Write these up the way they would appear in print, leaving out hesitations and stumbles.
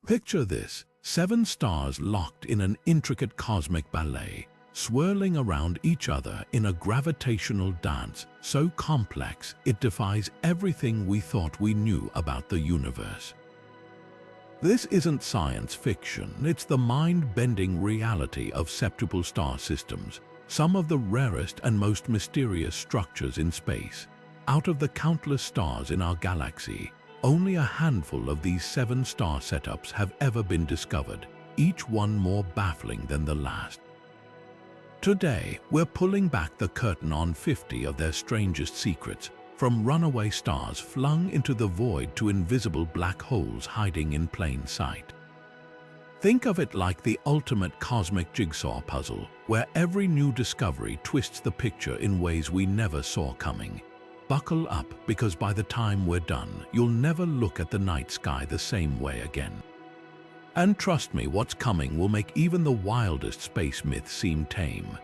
Picture this: 7 stars locked in an intricate cosmic ballet, swirling around each other in a gravitational dance so complex it defies everything we thought we knew about the universe. This isn't science fiction, it's the mind-bending reality of septuple star systems, some of the rarest and most mysterious structures in space. Out of the countless stars in our galaxy, only a handful of these 7 star setups have ever been discovered, each one more baffling than the last. Today, we're pulling back the curtain on 50 of their strangest secrets, from runaway stars flung into the void to invisible black holes hiding in plain sight. Think of it like the ultimate cosmic jigsaw puzzle, where every new discovery twists the picture in ways we never saw coming. Buckle up, because by the time we're done, you'll never look at the night sky the same way again. And trust me, what's coming will make even the wildest space myths seem tame.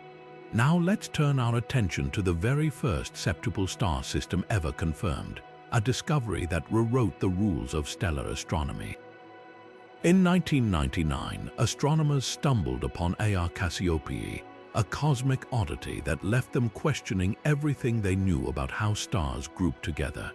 Now let's turn our attention to the very first septuple star system ever confirmed, a discovery that rewrote the rules of stellar astronomy. In 1999, astronomers stumbled upon Cassiopeiae, a cosmic oddity that left them questioning everything they knew about how stars group together.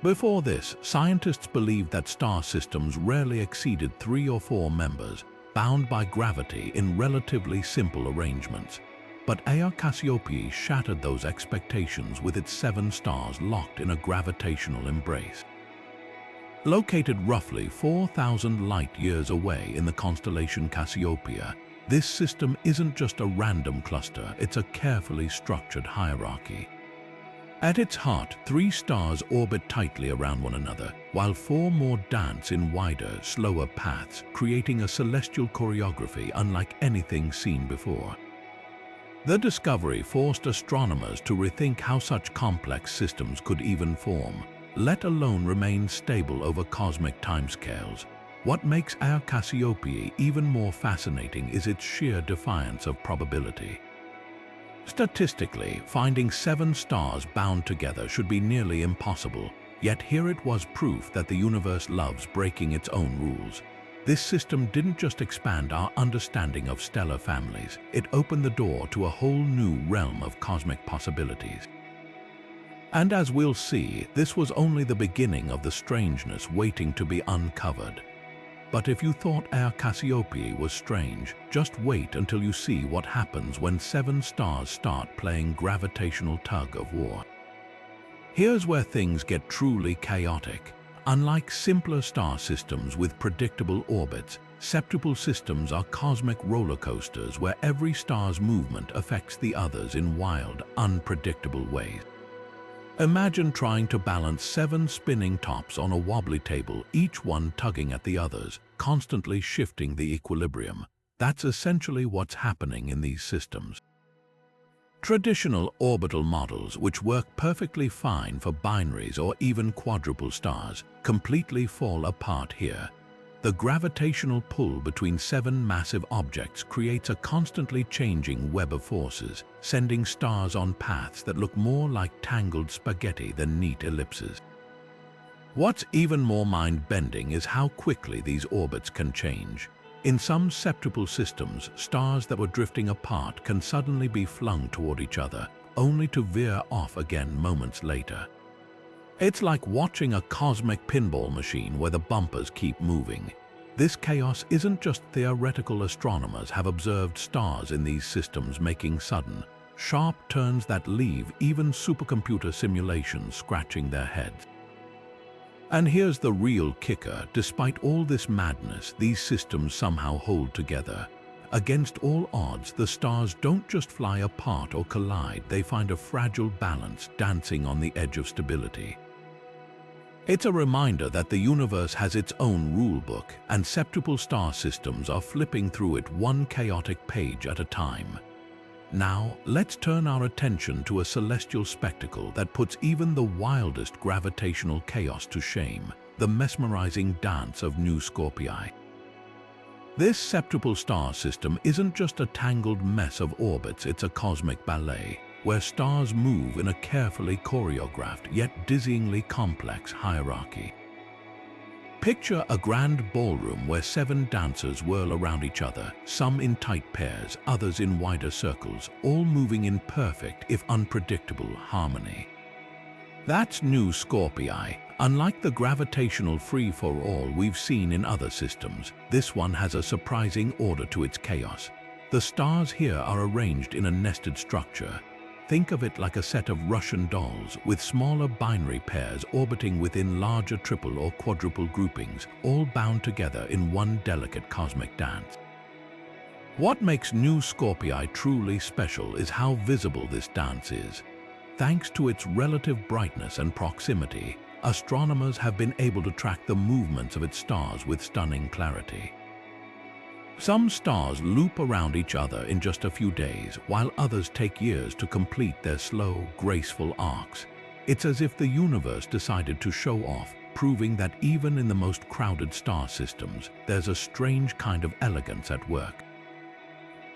Before this, scientists believed that star systems rarely exceeded 3 or 4 members, bound by gravity in relatively simple arrangements. But Cassiopeiae shattered those expectations with its 7 stars locked in a gravitational embrace. Located roughly 4,000 light-years away in the constellation Cassiopeiae, this system isn't just a random cluster, it's a carefully structured hierarchy. At its heart, 3 stars orbit tightly around one another, while 4 more dance in wider, slower paths, creating a celestial choreography unlike anything seen before. The discovery forced astronomers to rethink how such complex systems could even form, let alone remain stable over cosmic timescales. What makes Cassiopeiae even more fascinating is its sheer defiance of probability. Statistically, finding 7 stars bound together should be nearly impossible, yet here it was, proof that the universe loves breaking its own rules. This system didn't just expand our understanding of stellar families, it opened the door to a whole new realm of cosmic possibilities. And as we'll see, this was only the beginning of the strangeness waiting to be uncovered. But if you thought Cassiopeiae was strange, just wait until you see what happens when 7 stars start playing gravitational tug-of-war. Here's where things get truly chaotic. Unlike simpler star systems with predictable orbits, septuple systems are cosmic roller coasters where every star's movement affects the others in wild, unpredictable ways. Imagine trying to balance 7 spinning tops on a wobbly table, each one tugging at the others, constantly shifting the equilibrium. That's essentially what's happening in these systems. Traditional orbital models, which work perfectly fine for binaries or even quadruple stars, completely fall apart here. The gravitational pull between 7 massive objects creates a constantly changing web of forces, sending stars on paths that look more like tangled spaghetti than neat ellipses. What's even more mind-bending is how quickly these orbits can change. In some septuple systems, stars that were drifting apart can suddenly be flung toward each other, only to veer off again moments later. It's like watching a cosmic pinball machine where the bumpers keep moving. This chaos isn't just theoretical. Astronomers have observed stars in these systems making sudden, sharp turns that leave even supercomputer simulations scratching their heads. And here's the real kicker: despite all this madness, these systems somehow hold together. Against all odds, the stars don't just fly apart or collide, they find a fragile balance, dancing on the edge of stability. It's a reminder that the universe has its own rulebook, and septuple star systems are flipping through it one chaotic page at a time. Now, let's turn our attention to a celestial spectacle that puts even the wildest gravitational chaos to shame: the mesmerizing dance of Nu Scorpii. This septuple star system isn't just a tangled mess of orbits, it's a cosmic ballet, where stars move in a carefully choreographed yet dizzyingly complex hierarchy. Picture a grand ballroom where 7 dancers whirl around each other, some in tight pairs, others in wider circles, all moving in perfect, if unpredictable, harmony. That's Nu Scorpii. Unlike the gravitational free-for-all we've seen in other systems, this one has a surprising order to its chaos. The stars here are arranged in a nested structure. Think of it like a set of Russian dolls, with smaller binary pairs orbiting within larger triple or quadruple groupings, all bound together in one delicate cosmic dance. What makes Nu Scorpii truly special is how visible this dance is. Thanks to its relative brightness and proximity, astronomers have been able to track the movements of its stars with stunning clarity. Some stars loop around each other in just a few days, while others take years to complete their slow, graceful arcs. It's as if the universe decided to show off, proving that even in the most crowded star systems, there's a strange kind of elegance at work.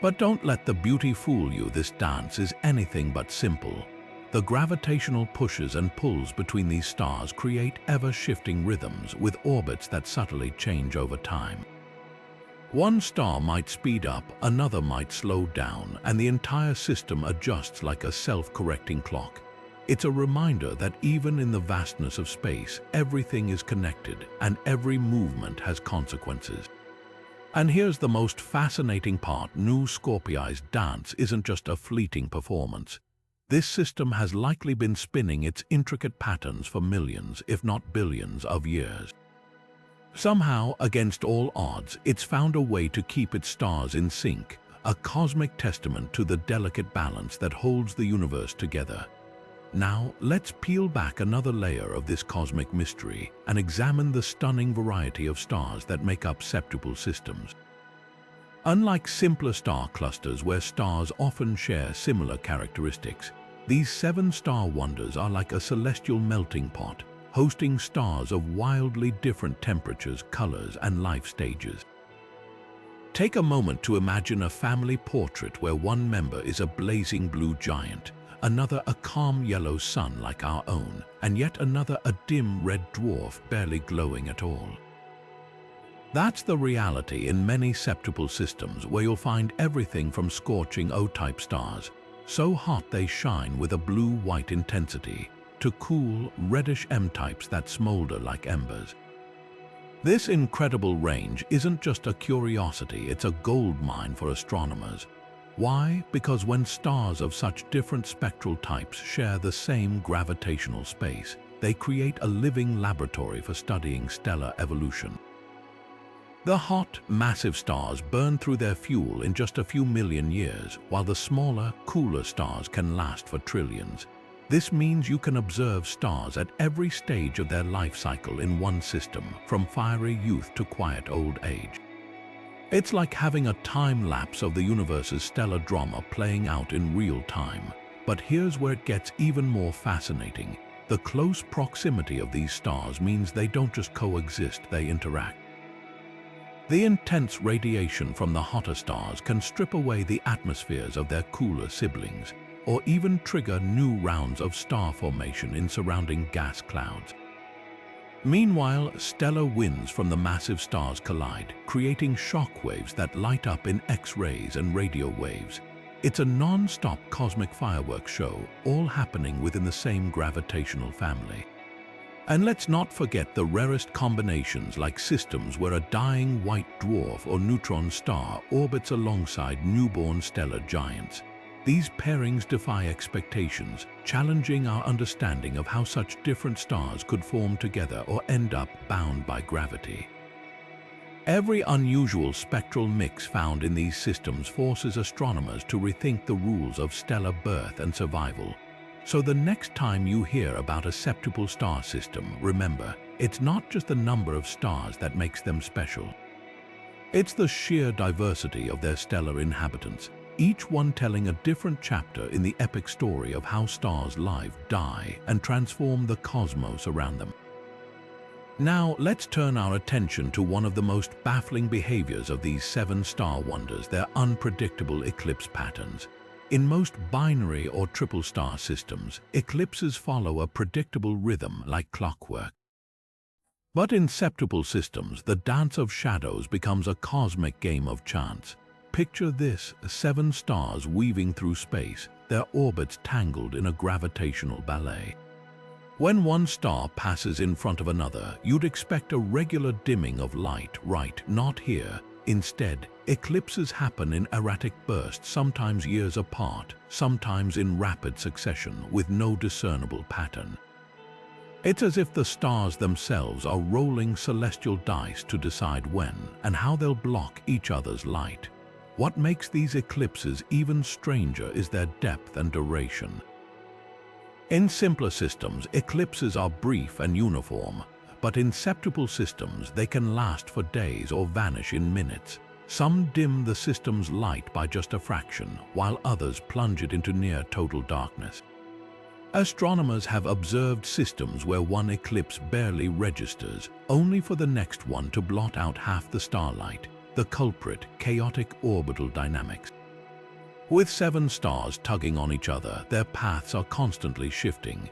But don't let the beauty fool you. This dance is anything but simple. The gravitational pushes and pulls between these stars create ever-shifting rhythms with orbits that subtly change over time. One star might speed up, another might slow down, and the entire system adjusts like a self-correcting clock. It's a reminder that even in the vastness of space, everything is connected and every movement has consequences. And here's the most fascinating part: Nu Scorpii's dance isn't just a fleeting performance. This system has likely been spinning its intricate patterns for millions, if not billions, of years. Somehow, against all odds, it's found a way to keep its stars in sync, a cosmic testament to the delicate balance that holds the universe together. Now, let's peel back another layer of this cosmic mystery and examine the stunning variety of stars that make up septuple systems. Unlike simpler star clusters where stars often share similar characteristics, these 7-star wonders are like a celestial melting pot, hosting stars of wildly different temperatures, colors, and life stages. Take a moment to imagine a family portrait where one member is a blazing blue giant, another a calm yellow sun like our own, and yet another a dim red dwarf barely glowing at all. That's the reality in many septuple systems, where you'll find everything from scorching O-type stars, so hot they shine with a blue-white intensity, to cool, reddish M-types that smolder like embers. This incredible range isn't just a curiosity, it's a goldmine for astronomers. Why? Because when stars of such different spectral types share the same gravitational space, they create a living laboratory for studying stellar evolution. The hot, massive stars burn through their fuel in just a few million years, while the smaller, cooler stars can last for trillions. This means you can observe stars at every stage of their life cycle in one system, from fiery youth to quiet old age. It's like having a time-lapse of the universe's stellar drama playing out in real time. But here's where it gets even more fascinating. The close proximity of these stars means they don't just coexist, they interact. The intense radiation from the hotter stars can strip away the atmospheres of their cooler siblings, or even trigger new rounds of star formation in surrounding gas clouds. Meanwhile, stellar winds from the massive stars collide, creating shock waves that light up in X-rays and radio waves. It's a non-stop cosmic fireworks show, all happening within the same gravitational family. And let's not forget the rarest combinations, like systems where a dying white dwarf or neutron star orbits alongside newborn stellar giants. These pairings defy expectations, challenging our understanding of how such different stars could form together or end up bound by gravity. Every unusual spectral mix found in these systems forces astronomers to rethink the rules of stellar birth and survival. So the next time you hear about a septuple star system, remember, it's not just the number of stars that makes them special. It's the sheer diversity of their stellar inhabitants, each one telling a different chapter in the epic story of how stars live, die, and transform the cosmos around them. Now, let's turn our attention to one of the most baffling behaviors of these 7-star wonders, their unpredictable eclipse patterns. In most binary or triple star systems, eclipses follow a predictable rhythm like clockwork. But in septuple systems, the dance of shadows becomes a cosmic game of chance. Picture this: 7 stars weaving through space, their orbits tangled in a gravitational ballet. When one star passes in front of another, you'd expect a regular dimming of light, right? Not here. Instead, eclipses happen in erratic bursts, sometimes years apart, sometimes in rapid succession, with no discernible pattern. It's as if the stars themselves are rolling celestial dice to decide when and how they'll block each other's light. What makes these eclipses even stranger is their depth and duration. In simpler systems, eclipses are brief and uniform, but in septuple systems, they can last for days or vanish in minutes. Some dim the system's light by just a fraction, while others plunge it into near total darkness. Astronomers have observed systems where one eclipse barely registers, only for the next one to blot out half the starlight. The culprit: chaotic orbital dynamics. With 7 stars tugging on each other, their paths are constantly shifting.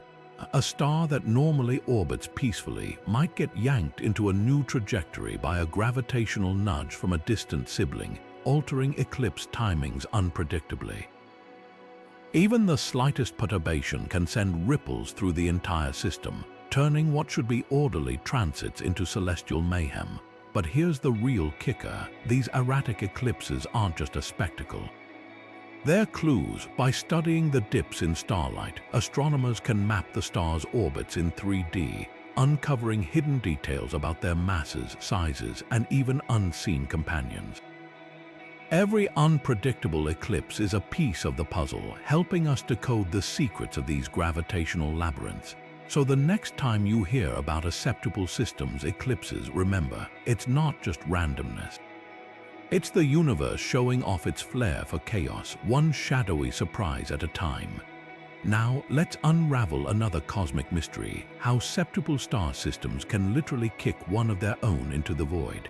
A star that normally orbits peacefully might get yanked into a new trajectory by a gravitational nudge from a distant sibling, altering eclipse timings unpredictably. Even the slightest perturbation can send ripples through the entire system, turning what should be orderly transits into celestial mayhem. But here's the real kicker: these erratic eclipses aren't just a spectacle. They're clues. By studying the dips in starlight, astronomers can map the stars' orbits in 3D, uncovering hidden details about their masses, sizes, and even unseen companions. Every unpredictable eclipse is a piece of the puzzle, helping us decode the secrets of these gravitational labyrinths. So the next time you hear about a septuple system's eclipses, remember, it's not just randomness. It's the universe showing off its flair for chaos, one shadowy surprise at a time. Now, let's unravel another cosmic mystery: how septuple star systems can literally kick one of their own into the void.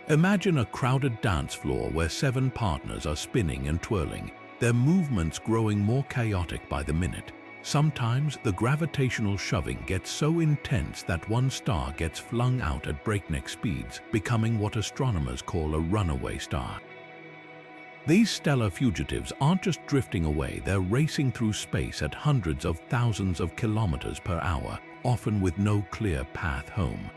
Imagine a crowded dance floor where 7 partners are spinning and twirling, their movements growing more chaotic by the minute. Sometimes the gravitational shoving gets so intense that one star gets flung out at breakneck speeds, becoming what astronomers call a runaway star. These stellar fugitives aren't just drifting away, they're racing through space at hundreds of thousands of kilometers per hour, often with no clear path home.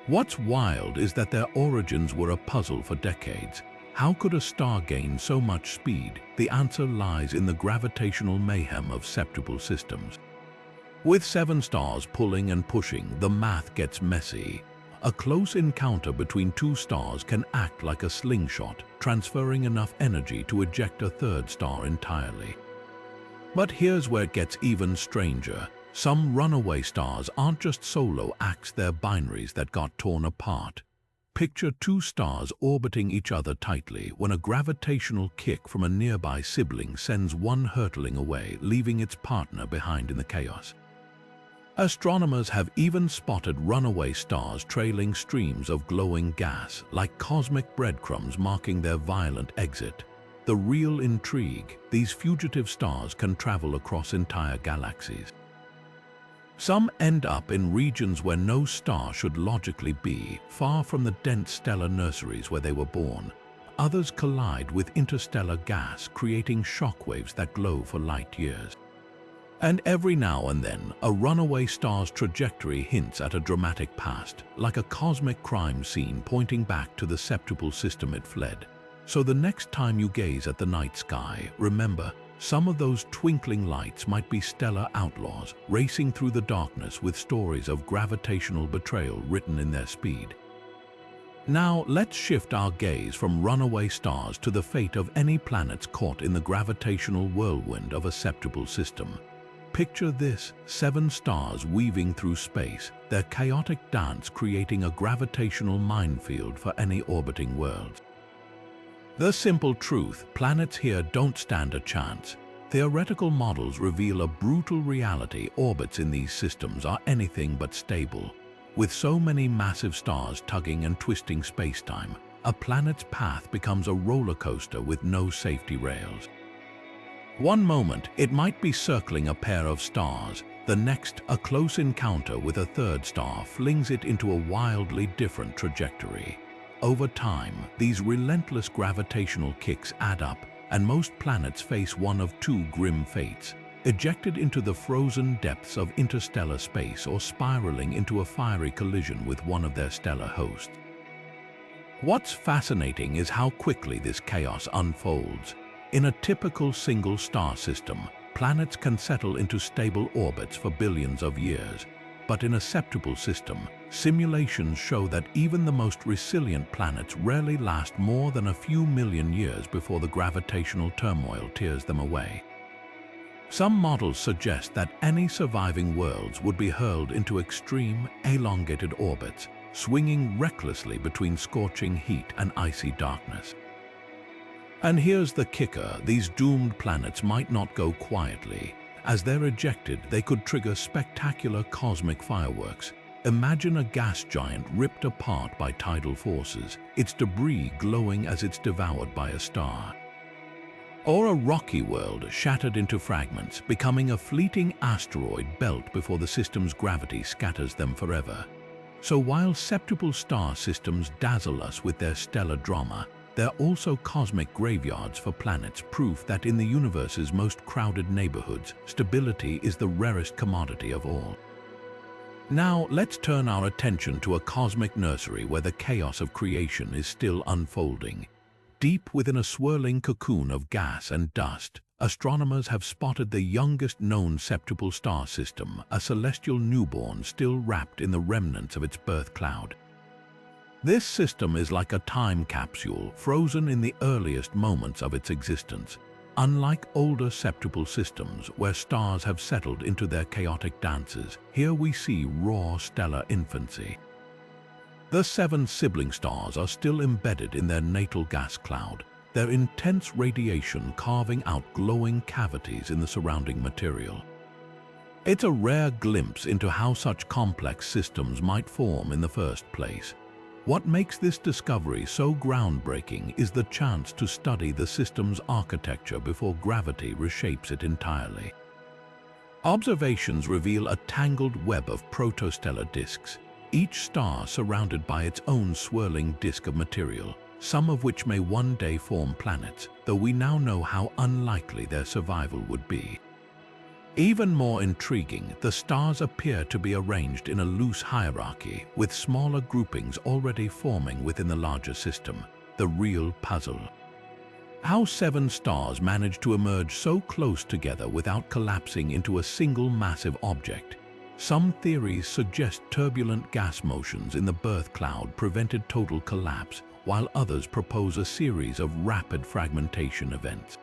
What's wild is that their origins were a puzzle for decades. How could a star gain so much speed? The answer lies in the gravitational mayhem of septuple systems. With 7 stars pulling and pushing, the math gets messy. A close encounter between 2 stars can act like a slingshot, transferring enough energy to eject a 3rd star entirely. But here's where it gets even stranger. Some runaway stars aren't just solo acts, they're binaries that got torn apart. Picture 2 stars orbiting each other tightly when a gravitational kick from a nearby sibling sends one hurtling away, leaving its partner behind in the chaos. Astronomers have even spotted runaway stars trailing streams of glowing gas, like cosmic breadcrumbs marking their violent exit. The real intrigue: these fugitive stars can travel across entire galaxies. Some end up in regions where no star should logically be, far from the dense stellar nurseries where they were born. Others collide with interstellar gas, creating shockwaves that glow for light years. And every now and then, a runaway star's trajectory hints at a dramatic past, like a cosmic crime scene pointing back to the septuple system it fled. So the next time you gaze at the night sky, remember, some of those twinkling lights might be stellar outlaws, racing through the darkness with stories of gravitational betrayal written in their speed. Now, let's shift our gaze from runaway stars to the fate of any planets caught in the gravitational whirlwind of a septuple system. Picture this: 7 stars weaving through space, their chaotic dance creating a gravitational minefield for any orbiting worlds. The simple truth: planets here don't stand a chance. Theoretical models reveal a brutal reality: orbits in these systems are anything but stable. With so many massive stars tugging and twisting space-time, a planet's path becomes a roller coaster with no safety rails. One moment, it might be circling a pair of stars. The next, a close encounter with a third star flings it into a wildly different trajectory. Over time, these relentless gravitational kicks add up, and most planets face one of two grim fates: ejected into the frozen depths of interstellar space or spiraling into a fiery collision with one of their stellar hosts. What's fascinating is how quickly this chaos unfolds. In a typical single star system, planets can settle into stable orbits for billions of years. But in a septuple system, simulations show that even the most resilient planets rarely last more than a few million years before the gravitational turmoil tears them away. Some models suggest that any surviving worlds would be hurled into extreme, elongated orbits, swinging recklessly between scorching heat and icy darkness. And here's the kicker: these doomed planets might not go quietly. As they're ejected, they could trigger spectacular cosmic fireworks. Imagine a gas giant ripped apart by tidal forces, its debris glowing as it's devoured by a star. Or a rocky world shattered into fragments, becoming a fleeting asteroid belt before the system's gravity scatters them forever. So while septuple star systems dazzle us with their stellar drama, they're also cosmic graveyards for planets, proof that in the universe's most crowded neighborhoods, stability is the rarest commodity of all. Now, let's turn our attention to a cosmic nursery where the chaos of creation is still unfolding. Deep within a swirling cocoon of gas and dust, astronomers have spotted the youngest known septuple star system, a celestial newborn still wrapped in the remnants of its birth cloud. This system is like a time capsule, frozen in the earliest moments of its existence. Unlike older septuple systems, where stars have settled into their chaotic dances, here we see raw stellar infancy. The 7 sibling stars are still embedded in their natal gas cloud, their intense radiation carving out glowing cavities in the surrounding material. It's a rare glimpse into how such complex systems might form in the first place. What makes this discovery so groundbreaking is the chance to study the system's architecture before gravity reshapes it entirely. Observations reveal a tangled web of protostellar disks, each star surrounded by its own swirling disk of material, some of which may one day form planets, though we now know how unlikely their survival would be. Even more intriguing, the stars appear to be arranged in a loose hierarchy, with smaller groupings already forming within the larger system, the real puzzle. How 7 stars manage to emerge so close together without collapsing into a single massive object? Some theories suggest turbulent gas motions in the birth cloud prevented total collapse, while others propose a series of rapid fragmentation events.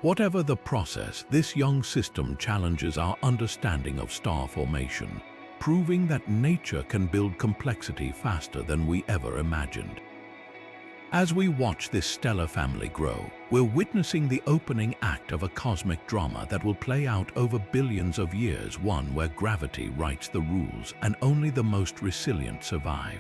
Whatever the process, this young system challenges our understanding of star formation, proving that nature can build complexity faster than we ever imagined. As we watch this stellar family grow, we're witnessing the opening act of a cosmic drama that will play out over billions of years, one where gravity writes the rules and only the most resilient survive.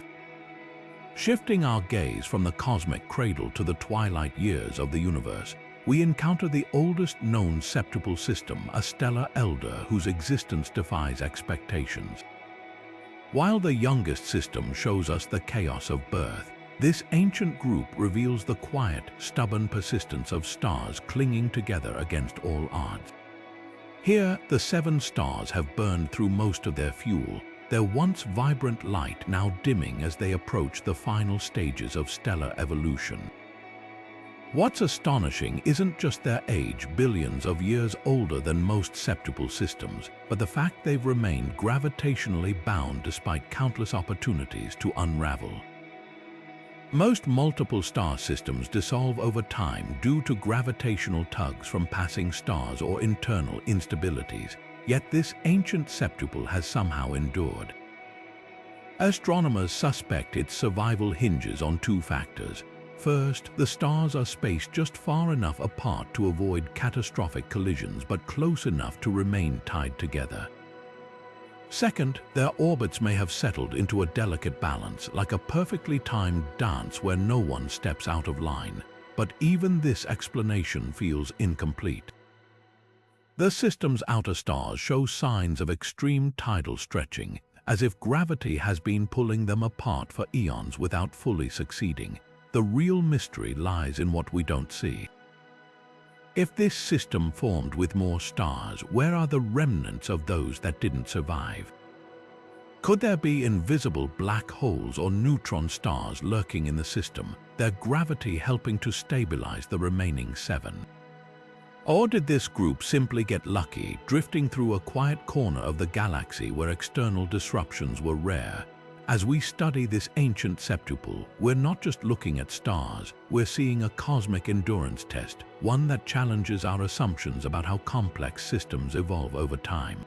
Shifting our gaze from the cosmic cradle to the twilight years of the universe, we encounter the oldest known septuple system, a stellar elder whose existence defies expectations. While the youngest system shows us the chaos of birth, this ancient group reveals the quiet, stubborn persistence of stars clinging together against all odds. Here, the 7 stars have burned through most of their fuel, their once vibrant light now dimming as they approach the final stages of stellar evolution. What's astonishing isn't just their age, billions of years older than most septuple systems, but the fact they've remained gravitationally bound despite countless opportunities to unravel. Most multiple star systems dissolve over time due to gravitational tugs from passing stars or internal instabilities, yet this ancient septuple has somehow endured. Astronomers suspect its survival hinges on 2 factors. First, the stars are spaced just far enough apart to avoid catastrophic collisions but close enough to remain tied together. Second, their orbits may have settled into a delicate balance, like a perfectly timed dance where no one steps out of line. But even this explanation feels incomplete. The system's outer stars show signs of extreme tidal stretching, as if gravity has been pulling them apart for eons without fully succeeding. The real mystery lies in what we don't see. If this system formed with more stars, where are the remnants of those that didn't survive? Could there be invisible black holes or neutron stars lurking in the system, their gravity helping to stabilize the remaining 7? Or did this group simply get lucky, drifting through a quiet corner of the galaxy where external disruptions were rare? As we study this ancient septuple, we're not just looking at stars, we're seeing a cosmic endurance test, one that challenges our assumptions about how complex systems evolve over time.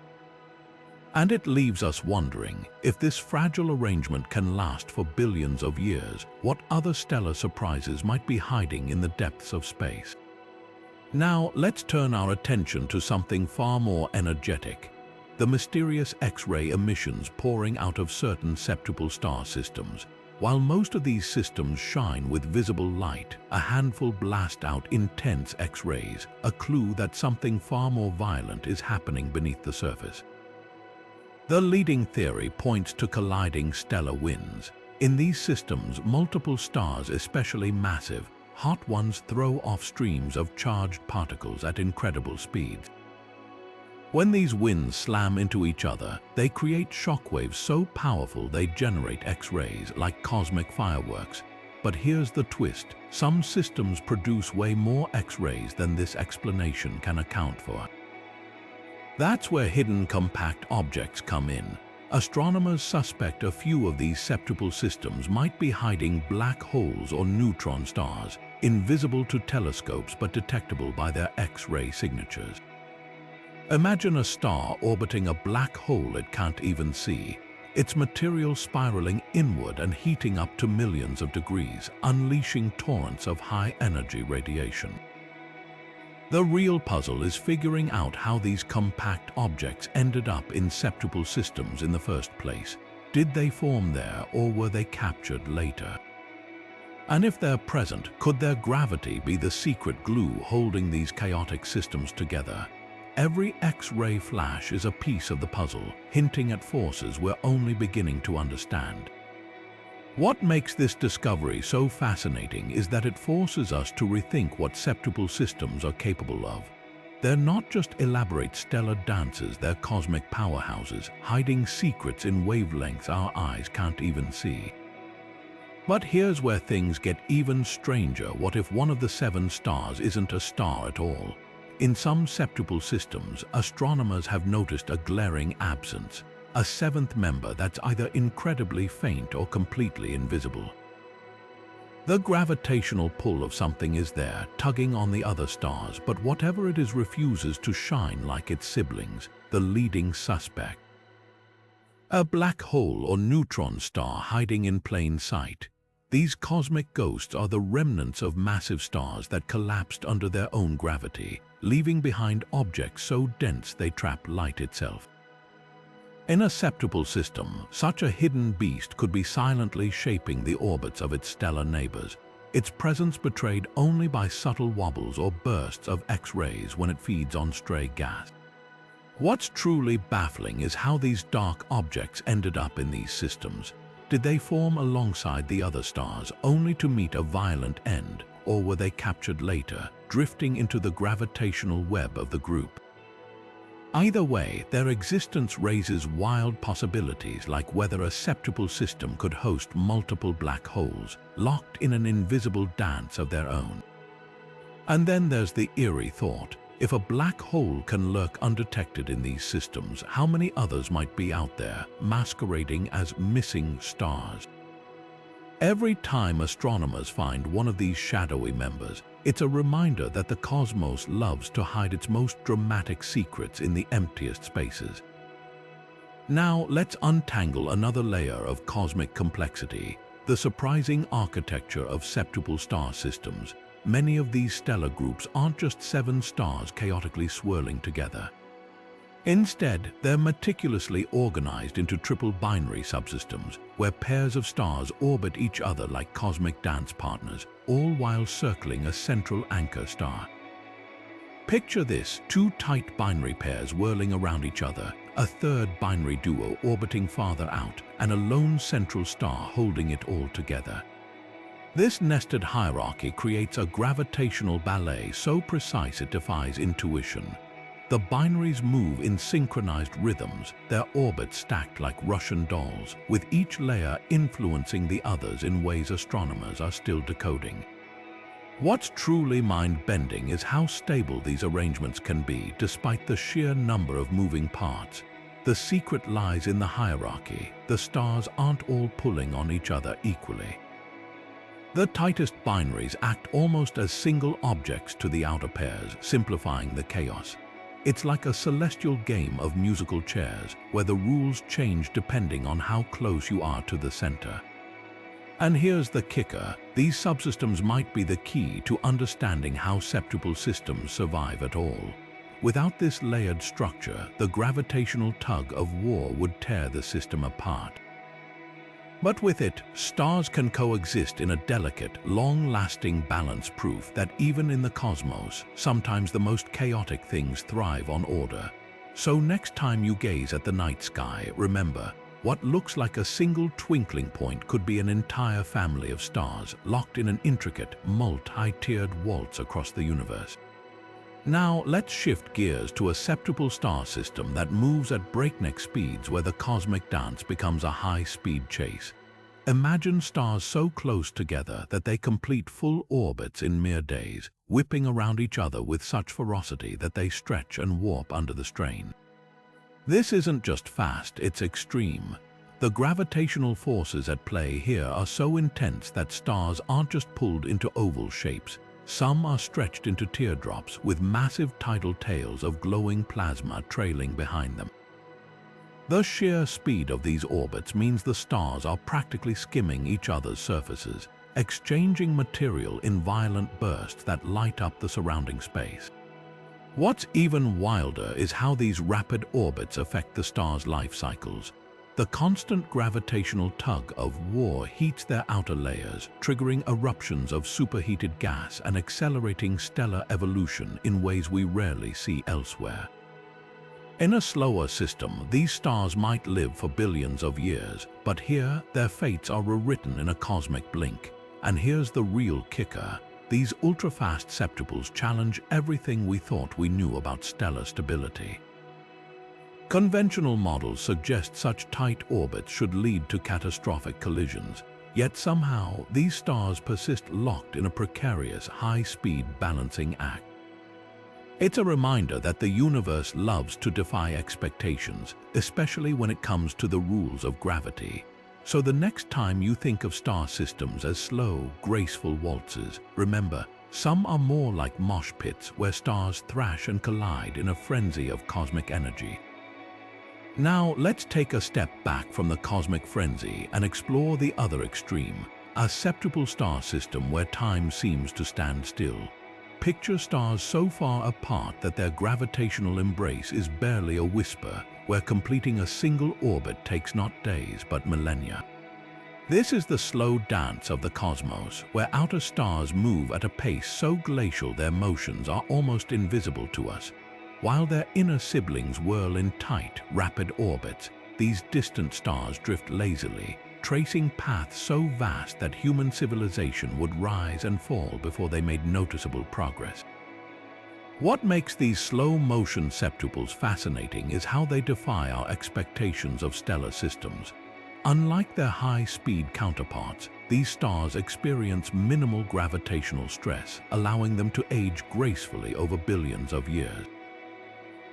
And it leaves us wondering, if this fragile arrangement can last for billions of years, what other stellar surprises might be hiding in the depths of space? Now, let's turn our attention to something far more energetic: the mysterious X-ray emissions pouring out of certain septuple star systems. While most of these systems shine with visible light, a handful blast out intense X-rays, a clue that something far more violent is happening beneath the surface. The leading theory points to colliding stellar winds. In these systems, multiple stars, especially massive, hot ones, throw off streams of charged particles at incredible speeds. When these winds slam into each other, they create shockwaves so powerful they generate X-rays like cosmic fireworks. But here's the twist: some systems produce way more X-rays than this explanation can account for. That's where hidden compact objects come in. Astronomers suspect a few of these septuple systems might be hiding black holes or neutron stars, invisible to telescopes but detectable by their X-ray signatures. Imagine a star orbiting a black hole it can't even see, its material spiraling inward and heating up to millions of degrees, unleashing torrents of high-energy radiation. The real puzzle is figuring out how these compact objects ended up in septuple systems in the first place. Did they form there, or were they captured later? And if they're present, could their gravity be the secret glue holding these chaotic systems together? Every X-ray flash is a piece of the puzzle, hinting at forces we're only beginning to understand. What makes this discovery so fascinating is that it forces us to rethink what septuple systems are capable of. They're not just elaborate stellar dances, they're cosmic powerhouses, hiding secrets in wavelengths our eyes can't even see. But here's where things get even stranger. What if one of the 7 stars isn't a star at all? In some septuple systems, astronomers have noticed a glaring absence, a 7th member that's either incredibly faint or completely invisible. The gravitational pull of something is there, tugging on the other stars, but whatever it is refuses to shine like its siblings, the leading suspect. A black hole or neutron star hiding in plain sight. These cosmic ghosts are the remnants of massive stars that collapsed under their own gravity, leaving behind objects so dense they trap light itself. In a septuple system, such a hidden beast could be silently shaping the orbits of its stellar neighbors, its presence betrayed only by subtle wobbles or bursts of X-rays when it feeds on stray gas. What's truly baffling is how these dark objects ended up in these systems. Did they form alongside the other stars only to meet a violent end, or were they captured later, drifting into the gravitational web of the group? Either way, their existence raises wild possibilities, like whether a septuple system could host multiple black holes, locked in an invisible dance of their own. And then there's the eerie thought: if a black hole can lurk undetected in these systems, how many others might be out there, masquerading as missing stars? Every time astronomers find one of these shadowy members, it's a reminder that the cosmos loves to hide its most dramatic secrets in the emptiest spaces. Now let's untangle another layer of cosmic complexity: the surprising architecture of septuple star systems. Many of these stellar groups aren't just 7 stars chaotically swirling together. Instead, they're meticulously organized into triple binary subsystems, where pairs of stars orbit each other like cosmic dance partners, all while circling a central anchor star. Picture this: two tight binary pairs whirling around each other, a third binary duo orbiting farther out, and a lone central star holding it all together. This nested hierarchy creates a gravitational ballet so precise it defies intuition. The binaries move in synchronized rhythms, their orbits stacked like Russian dolls, with each layer influencing the others in ways astronomers are still decoding. What's truly mind-bending is how stable these arrangements can be despite the sheer number of moving parts. The secret lies in the hierarchy. The stars aren't all pulling on each other equally. The tightest binaries act almost as single objects to the outer pairs, simplifying the chaos. It's like a celestial game of musical chairs, where the rules change depending on how close you are to the center. And here's the kicker: these subsystems might be the key to understanding how septuple systems survive at all. Without this layered structure, the gravitational tug of war would tear the system apart. But with it, stars can coexist in a delicate, long-lasting balance, proof that even in the cosmos, sometimes the most chaotic things thrive on order. So next time you gaze at the night sky, remember, what looks like a single twinkling point could be an entire family of stars locked in an intricate, multi-tiered waltz across the universe. Now let's shift gears to a septuple star system that moves at breakneck speeds, where the cosmic dance becomes a high-speed chase. Imagine stars so close together that they complete full orbits in mere days, whipping around each other with such ferocity that they stretch and warp under the strain. This isn't just fast, it's extreme. The gravitational forces at play here are so intense that stars aren't just pulled into oval shapes. Some are stretched into teardrops with massive tidal tails of glowing plasma trailing behind them. The sheer speed of these orbits means the stars are practically skimming each other's surfaces, exchanging material in violent bursts that light up the surrounding space. What's even wilder is how these rapid orbits affect the stars' life cycles. The constant gravitational tug of war heats their outer layers, triggering eruptions of superheated gas and accelerating stellar evolution in ways we rarely see elsewhere. In a slower system, these stars might live for billions of years, but here their fates are rewritten in a cosmic blink. And here's the real kicker: these ultra-fast septuples challenge everything we thought we knew about stellar stability. Conventional models suggest such tight orbits should lead to catastrophic collisions, yet somehow these stars persist locked in a precarious, high-speed balancing act. It's a reminder that the universe loves to defy expectations, especially when it comes to the rules of gravity. So the next time you think of star systems as slow, graceful waltzes, remember, some are more like mosh pits where stars thrash and collide in a frenzy of cosmic energy. Now let's take a step back from the cosmic frenzy and explore the other extreme, a septuple star system where time seems to stand still. Picture stars so far apart that their gravitational embrace is barely a whisper, where completing a single orbit takes not days but millennia. This is the slow dance of the cosmos, where outer stars move at a pace so glacial their motions are almost invisible to us. While their inner siblings whirl in tight, rapid orbits, these distant stars drift lazily, tracing paths so vast that human civilization would rise and fall before they made noticeable progress. What makes these slow-motion septuples fascinating is how they defy our expectations of stellar systems. Unlike their high-speed counterparts, these stars experience minimal gravitational stress, allowing them to age gracefully over billions of years.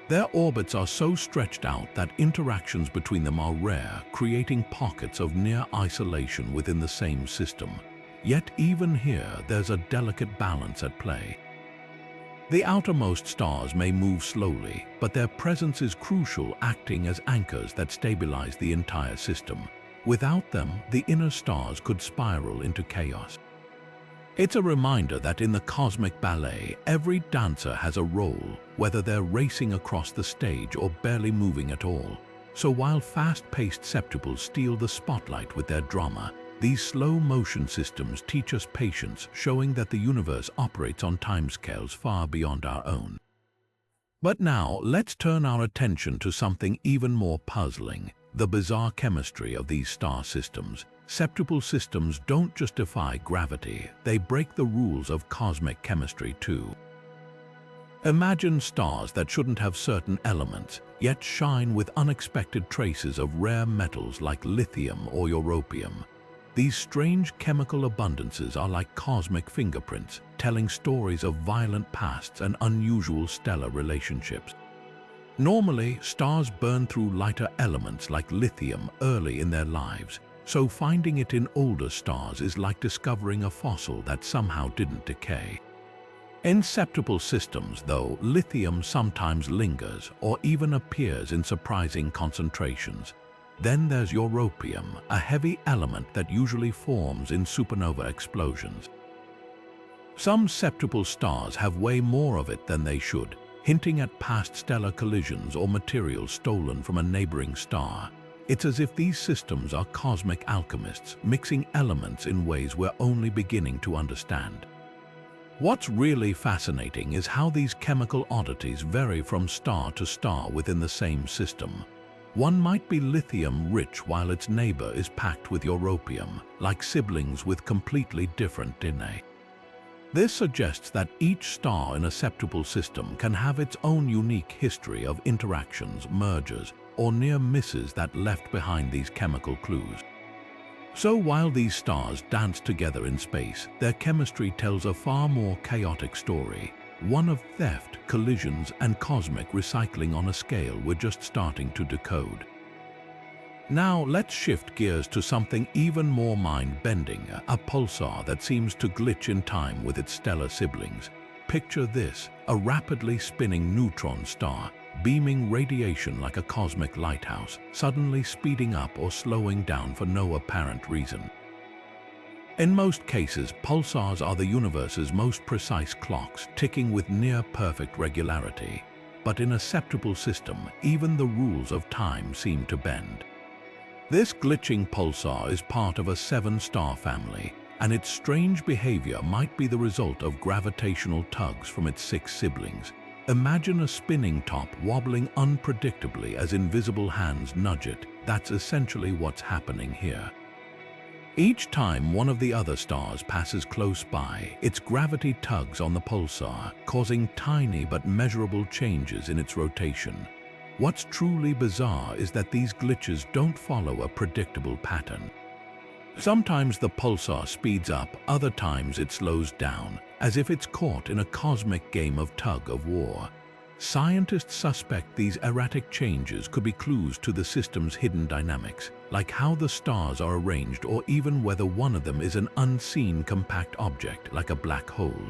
Their orbits are so stretched out that interactions between them are rare, creating pockets of near isolation within the same system. Yet even here, there's a delicate balance at play. The outermost stars may move slowly, but their presence is crucial, acting as anchors that stabilize the entire system. Without them, the inner stars could spiral into chaos. It's a reminder that in the cosmic ballet, every dancer has a role, whether they're racing across the stage or barely moving at all. So while fast-paced septuples steal the spotlight with their drama, these slow-motion systems teach us patience, showing that the universe operates on timescales far beyond our own. But now, let's turn our attention to something even more puzzling: the bizarre chemistry of these star systems. Septuple systems don't just defy gravity, they break the rules of cosmic chemistry too. Imagine stars that shouldn't have certain elements, yet shine with unexpected traces of rare metals like lithium or europium. These strange chemical abundances are like cosmic fingerprints, telling stories of violent pasts and unusual stellar relationships. Normally, stars burn through lighter elements like lithium early in their lives, so finding it in older stars is like discovering a fossil that somehow didn't decay. In septuple systems, though, lithium sometimes lingers or even appears in surprising concentrations. Then there's europium, a heavy element that usually forms in supernova explosions. Some septuple stars have way more of it than they should, hinting at past stellar collisions or materials stolen from a neighboring star. It's as if these systems are cosmic alchemists, mixing elements in ways we're only beginning to understand. What's really fascinating is how these chemical oddities vary from star to star within the same system. One might be lithium-rich while its neighbor is packed with europium, like siblings with completely different DNA. This suggests that each star in a septuple system can have its own unique history of interactions, mergers, or near misses that left behind these chemical clues. So while these stars dance together in space, their chemistry tells a far more chaotic story. One of theft, collisions, and cosmic recycling on a scale we're just starting to decode. Now let's shift gears to something even more mind-bending, a pulsar that seems to glitch in time with its stellar siblings. Picture this, a rapidly spinning neutron star, beaming radiation like a cosmic lighthouse, suddenly speeding up or slowing down for no apparent reason. In most cases, pulsars are the universe's most precise clocks, ticking with near-perfect regularity. But in a septuple system, even the rules of time seem to bend. This glitching pulsar is part of a 7-star family, and its strange behavior might be the result of gravitational tugs from its 6 siblings. Imagine a spinning top wobbling unpredictably as invisible hands nudge it. That's essentially what's happening here. Each time one of the other stars passes close by, its gravity tugs on the pulsar, causing tiny but measurable changes in its rotation. What's truly bizarre is that these glitches don't follow a predictable pattern. Sometimes the pulsar speeds up, other times it slows down, as if it's caught in a cosmic game of tug-of-war. Scientists suspect these erratic changes could be clues to the system's hidden dynamics, like how the stars are arranged or even whether one of them is an unseen compact object like a black hole.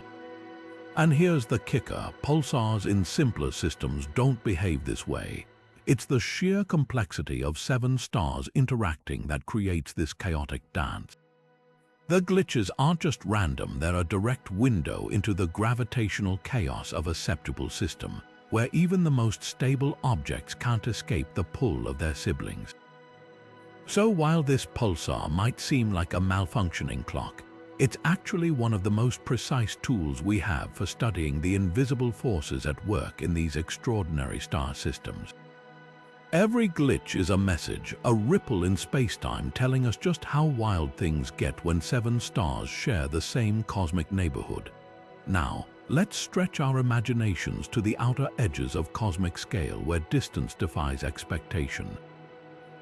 And here's the kicker: pulsars in simpler systems don't behave this way. It's the sheer complexity of 7 stars interacting that creates this chaotic dance. The glitches aren't just random, they're a direct window into the gravitational chaos of a septuple system, where even the most stable objects can't escape the pull of their siblings. So while this pulsar might seem like a malfunctioning clock, it's actually one of the most precise tools we have for studying the invisible forces at work in these extraordinary star systems. Every glitch is a message, a ripple in spacetime telling us just how wild things get when 7 stars share the same cosmic neighborhood. Now, let's stretch our imaginations to the outer edges of cosmic scale where distance defies expectation.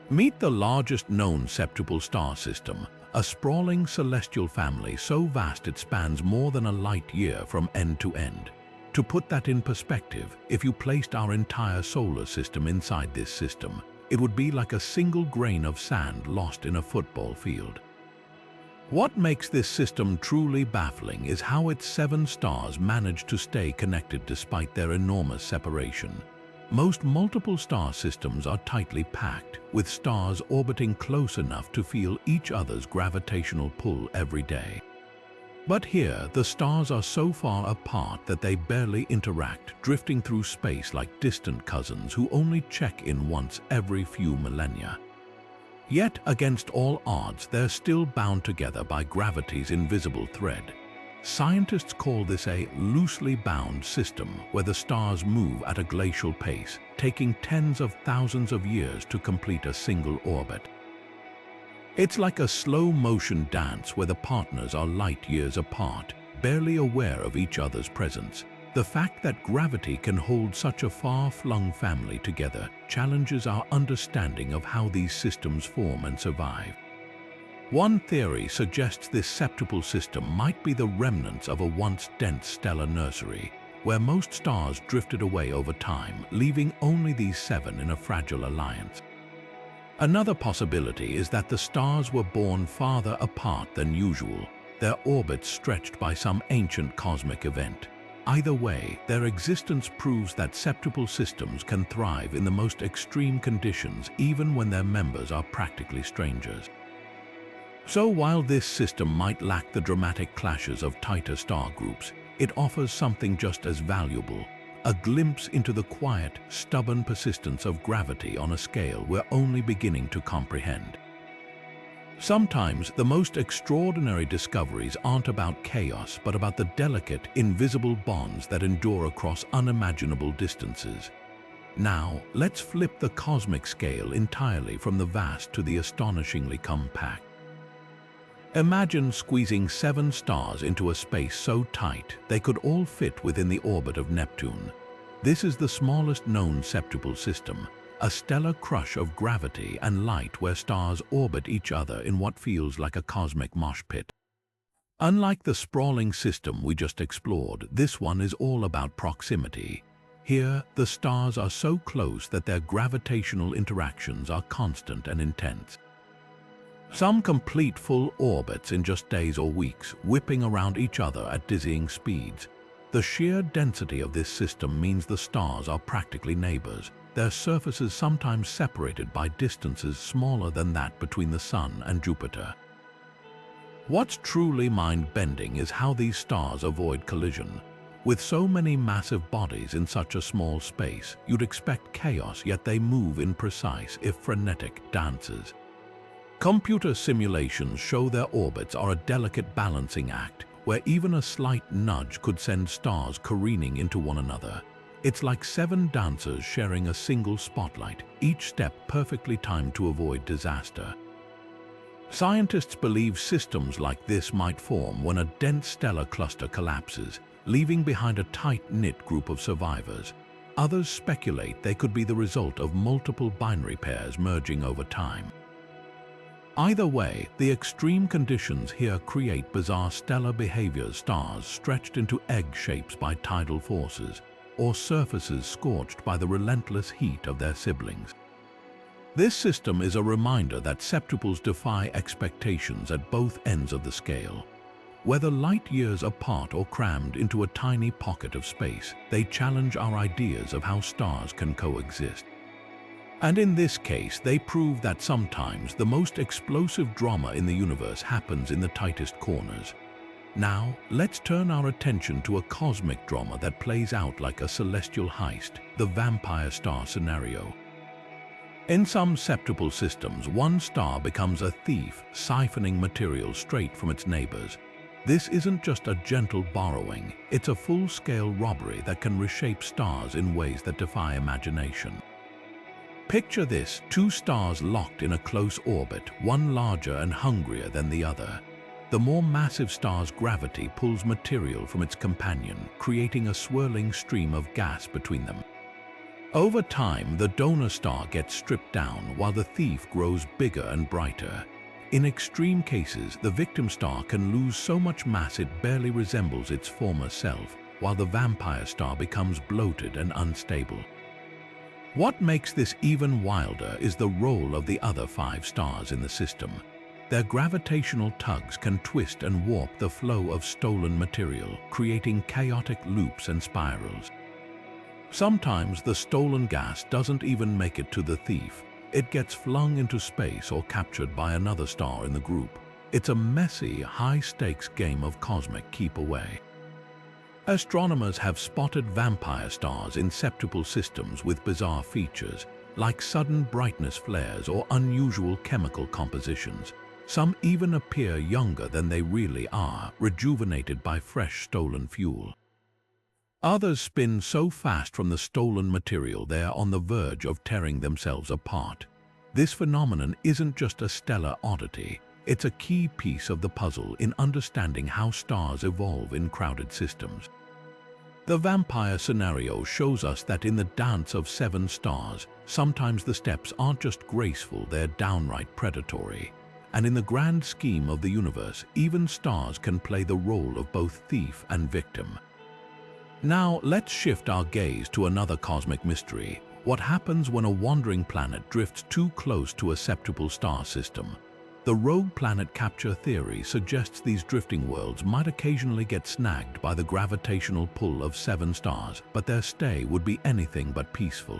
Meet the largest known septuple star system, a sprawling celestial family so vast it spans more than a light year from end to end. To put that in perspective, if you placed our entire solar system inside this system, it would be like a single grain of sand lost in a football field. What makes this system truly baffling is how its 7 stars manage to stay connected despite their enormous separation. Most multiple star systems are tightly packed, with stars orbiting close enough to feel each other's gravitational pull every day. But here, the stars are so far apart that they barely interact, drifting through space like distant cousins who only check in once every few millennia. Yet, against all odds, they're still bound together by gravity's invisible thread. Scientists call this a loosely bound system where the stars move at a glacial pace, taking tens of thousands of years to complete a single orbit. It's like a slow-motion dance where the partners are light years apart, barely aware of each other's presence. The fact that gravity can hold such a far-flung family together challenges our understanding of how these systems form and survive. One theory suggests this septuple system might be the remnants of a once dense stellar nursery, where most stars drifted away over time, leaving only these 7 in a fragile alliance. Another possibility is that the stars were born farther apart than usual, their orbits stretched by some ancient cosmic event. Either way, their existence proves that septuple systems can thrive in the most extreme conditions even when their members are practically strangers. So while this system might lack the dramatic clashes of tighter star groups, it offers something just as valuable, a glimpse into the quiet, stubborn persistence of gravity on a scale we're only beginning to comprehend. Sometimes the most extraordinary discoveries aren't about chaos, but about the delicate, invisible bonds that endure across unimaginable distances. Now, let's flip the cosmic scale entirely from the vast to the astonishingly compact. Imagine squeezing 7 stars into a space so tight they could all fit within the orbit of Neptune. This is the smallest known septuple system, a stellar crush of gravity and light where stars orbit each other in what feels like a cosmic mosh pit. Unlike the sprawling system we just explored, this one is all about proximity. Here, the stars are so close that their gravitational interactions are constant and intense. Some complete full orbits in just days or weeks, whipping around each other at dizzying speeds. The sheer density of this system means the stars are practically neighbors, their surfaces sometimes separated by distances smaller than that between the Sun and Jupiter. What's truly mind-bending is how these stars avoid collision. With so many massive bodies in such a small space, you'd expect chaos, yet they move in precise, if frenetic, dances. Computer simulations show their orbits are a delicate balancing act, where even a slight nudge could send stars careening into one another. It's like 7 dancers sharing a single spotlight, each step perfectly timed to avoid disaster. Scientists believe systems like this might form when a dense stellar cluster collapses, leaving behind a tight-knit group of survivors. Others speculate they could be the result of multiple binary pairs merging over time. Either way, the extreme conditions here create bizarre stellar behaviors, stars stretched into egg shapes by tidal forces, or surfaces scorched by the relentless heat of their siblings. This system is a reminder that septuples defy expectations at both ends of the scale. Whether light years apart or crammed into a tiny pocket of space, they challenge our ideas of how stars can coexist. And in this case, they prove that sometimes the most explosive drama in the universe happens in the tightest corners. Now, let's turn our attention to a cosmic drama that plays out like a celestial heist, the vampire star scenario. In some septuple systems, one star becomes a thief, siphoning material straight from its neighbors. This isn't just a gentle borrowing, it's a full-scale robbery that can reshape stars in ways that defy imagination. Picture this: 2 stars locked in a close orbit, one larger and hungrier than the other. The more massive star's gravity pulls material from its companion, creating a swirling stream of gas between them. Over time, the donor star gets stripped down while the thief grows bigger and brighter. In extreme cases, the victim star can lose so much mass it barely resembles its former self, while the vampire star becomes bloated and unstable. What makes this even wilder is the role of the other 5 stars in the system. Their gravitational tugs can twist and warp the flow of stolen material, creating chaotic loops and spirals. Sometimes the stolen gas doesn't even make it to the thief. It gets flung into space or captured by another star in the group. It's a messy, high-stakes game of cosmic keep away. Astronomers have spotted vampire stars in septuple systems with bizarre features, like sudden brightness flares or unusual chemical compositions. Some even appear younger than they really are, rejuvenated by fresh stolen fuel. Others spin so fast from the stolen material they are on the verge of tearing themselves apart. This phenomenon isn't just a stellar oddity, it's a key piece of the puzzle in understanding how stars evolve in crowded systems. The vampire scenario shows us that in the dance of 7 stars, sometimes the steps aren't just graceful, they're downright predatory. And in the grand scheme of the universe, even stars can play the role of both thief and victim. Now, let's shift our gaze to another cosmic mystery. What happens when a wandering planet drifts too close to a Septuple star system? The rogue planet capture theory suggests these drifting worlds might occasionally get snagged by the gravitational pull of 7 stars, but their stay would be anything but peaceful.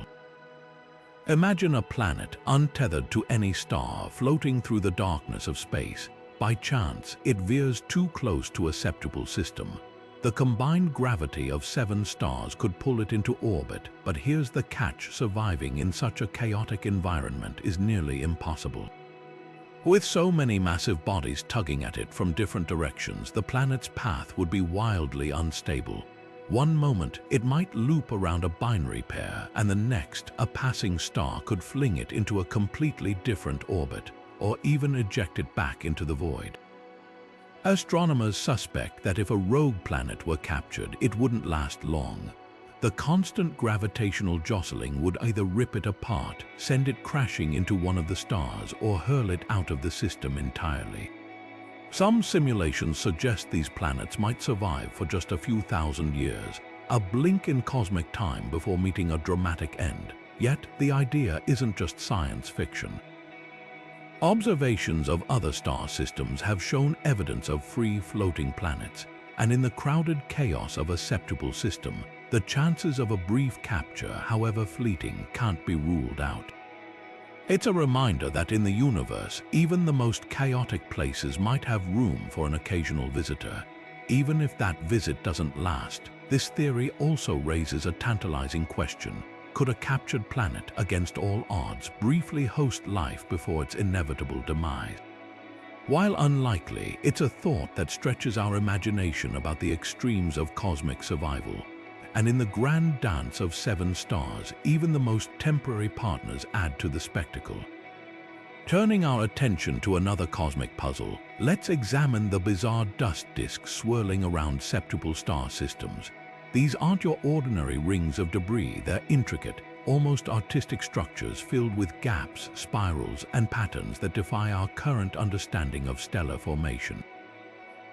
Imagine a planet untethered to any star floating through the darkness of space. By chance, it veers too close to a Septuple system. The combined gravity of 7 stars could pull it into orbit, but here's the catch: surviving in such a chaotic environment is nearly impossible. With so many massive bodies tugging at it from different directions, the planet's path would be wildly unstable. One moment, it might loop around a binary pair, and the next, a passing star could fling it into a completely different orbit, or even eject it back into the void. Astronomers suspect that if a rogue planet were captured, it wouldn't last long. The constant gravitational jostling would either rip it apart, send it crashing into one of the stars, or hurl it out of the system entirely. Some simulations suggest these planets might survive for just a few thousand years, a blink in cosmic time before meeting a dramatic end. Yet, the idea isn't just science fiction. Observations of other star systems have shown evidence of free-floating planets, and in the crowded chaos of a Septuple system, the chances of a brief capture, however fleeting, can't be ruled out. It's a reminder that in the universe, even the most chaotic places might have room for an occasional visitor. Even if that visit doesn't last, this theory also raises a tantalizing question. Could a captured planet, against all odds, briefly host life before its inevitable demise? While unlikely, it's a thought that stretches our imagination about the extremes of cosmic survival. And in the grand dance of 7 stars, even the most temporary partners add to the spectacle. Turning our attention to another cosmic puzzle, let's examine the bizarre dust disks swirling around Septuple star systems. These aren't your ordinary rings of debris, they're intricate, almost artistic structures filled with gaps, spirals, and patterns that defy our current understanding of stellar formation.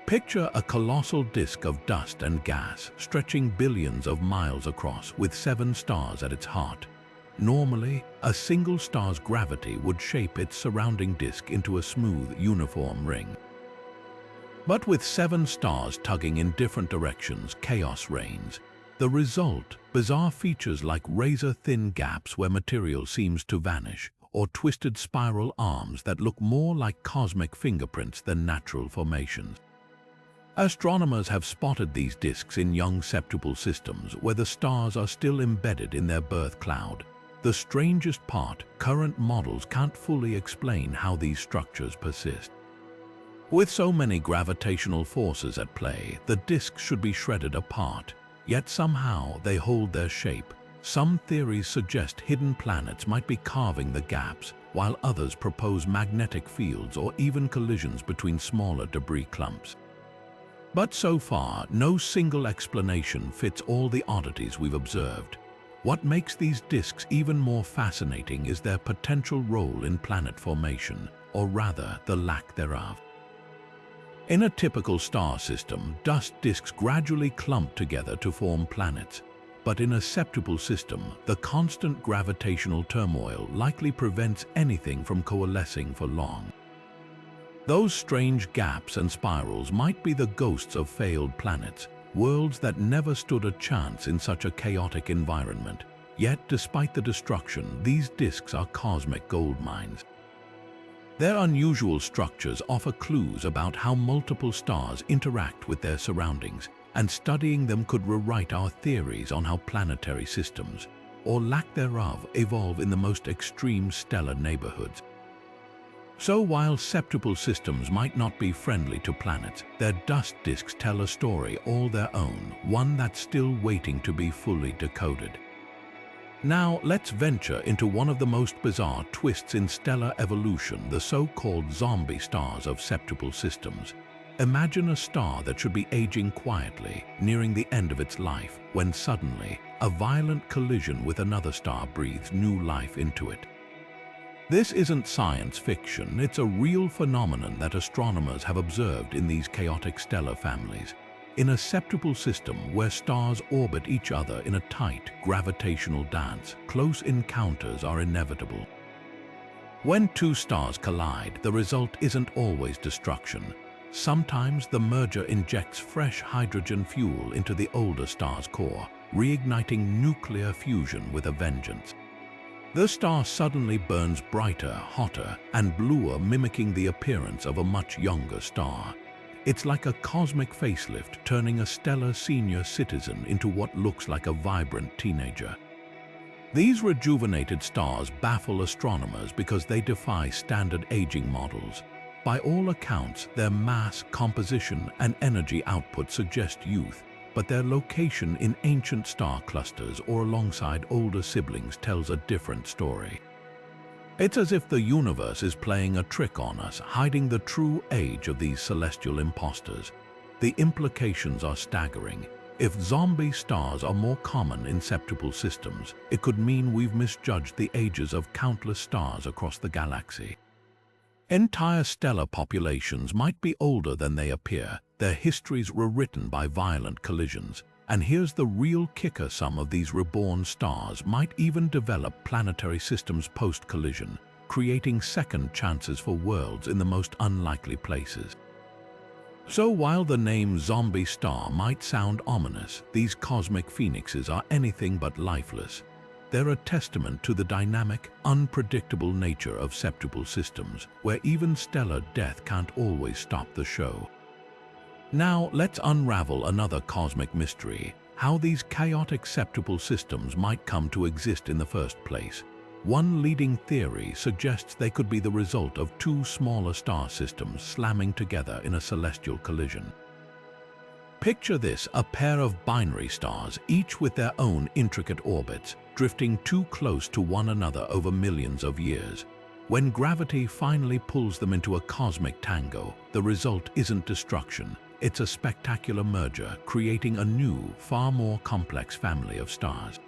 Picture a colossal disk of dust and gas stretching billions of miles across with 7 stars at its heart. Normally, a single star's gravity would shape its surrounding disk into a smooth, uniform ring. But with 7 stars tugging in different directions, chaos reigns. The result, bizarre features like razor-thin gaps where material seems to vanish, or twisted spiral arms that look more like cosmic fingerprints than natural formations. Astronomers have spotted these disks in young Septuple systems where the stars are still embedded in their birth cloud. The strangest part, current models can't fully explain how these structures persist. With so many gravitational forces at play, the disks should be shredded apart, yet somehow they hold their shape. Some theories suggest hidden planets might be carving the gaps, while others propose magnetic fields or even collisions between smaller debris clumps. But so far, no single explanation fits all the oddities we've observed. What makes these disks even more fascinating is their potential role in planet formation, or rather, the lack thereof. In a typical star system, dust disks gradually clump together to form planets. But in a Septuple system, the constant gravitational turmoil likely prevents anything from coalescing for long. Those strange gaps and spirals might be the ghosts of failed planets, worlds that never stood a chance in such a chaotic environment. Yet, despite the destruction, these disks are cosmic gold mines. Their unusual structures offer clues about how multiple stars interact with their surroundings, and studying them could rewrite our theories on how planetary systems, or lack thereof, evolve in the most extreme stellar neighborhoods. So while septuple systems might not be friendly to planets, their dust disks tell a story all their own, one that's still waiting to be fully decoded. Now let's venture into one of the most bizarre twists in stellar evolution, the so-called zombie stars of septuple systems. Imagine a star that should be aging quietly, nearing the end of its life, when suddenly a violent collision with another star breathes new life into it. This isn't science fiction, it's a real phenomenon that astronomers have observed in these chaotic stellar families. In a septuple system where stars orbit each other in a tight gravitational dance, close encounters are inevitable. When two stars collide, the result isn't always destruction. Sometimes the merger injects fresh hydrogen fuel into the older star's core, reigniting nuclear fusion with a vengeance. The star suddenly burns brighter, hotter, and bluer, mimicking the appearance of a much younger star. It's like a cosmic facelift, turning a stellar senior citizen into what looks like a vibrant teenager. These rejuvenated stars baffle astronomers because they defy standard aging models. By all accounts, their mass, composition, and energy output suggest youth, but their location in ancient star clusters or alongside older siblings tells a different story. It's as if the universe is playing a trick on us, hiding the true age of these celestial imposters. The implications are staggering. If zombie stars are more common in septuple systems, it could mean we've misjudged the ages of countless stars across the galaxy. Entire stellar populations might be older than they appear, their histories rewritten by violent collisions. And here's the real kicker: some of these reborn stars might even develop planetary systems post-collision, creating second chances for worlds in the most unlikely places. So while the name zombie star might sound ominous, these cosmic phoenixes are anything but lifeless. They're a testament to the dynamic, unpredictable nature of septuple systems, where even stellar death can't always stop the show. Now let's unravel another cosmic mystery: how these chaotic septuple systems might come to exist in the first place. One leading theory suggests they could be the result of two smaller star systems slamming together in a celestial collision. Picture this: a pair of binary stars, each with their own intricate orbits, drifting too close to one another over millions of years. When gravity finally pulls them into a cosmic tango, the result isn't destruction. It's a spectacular merger, creating a new, far more complex family of stars.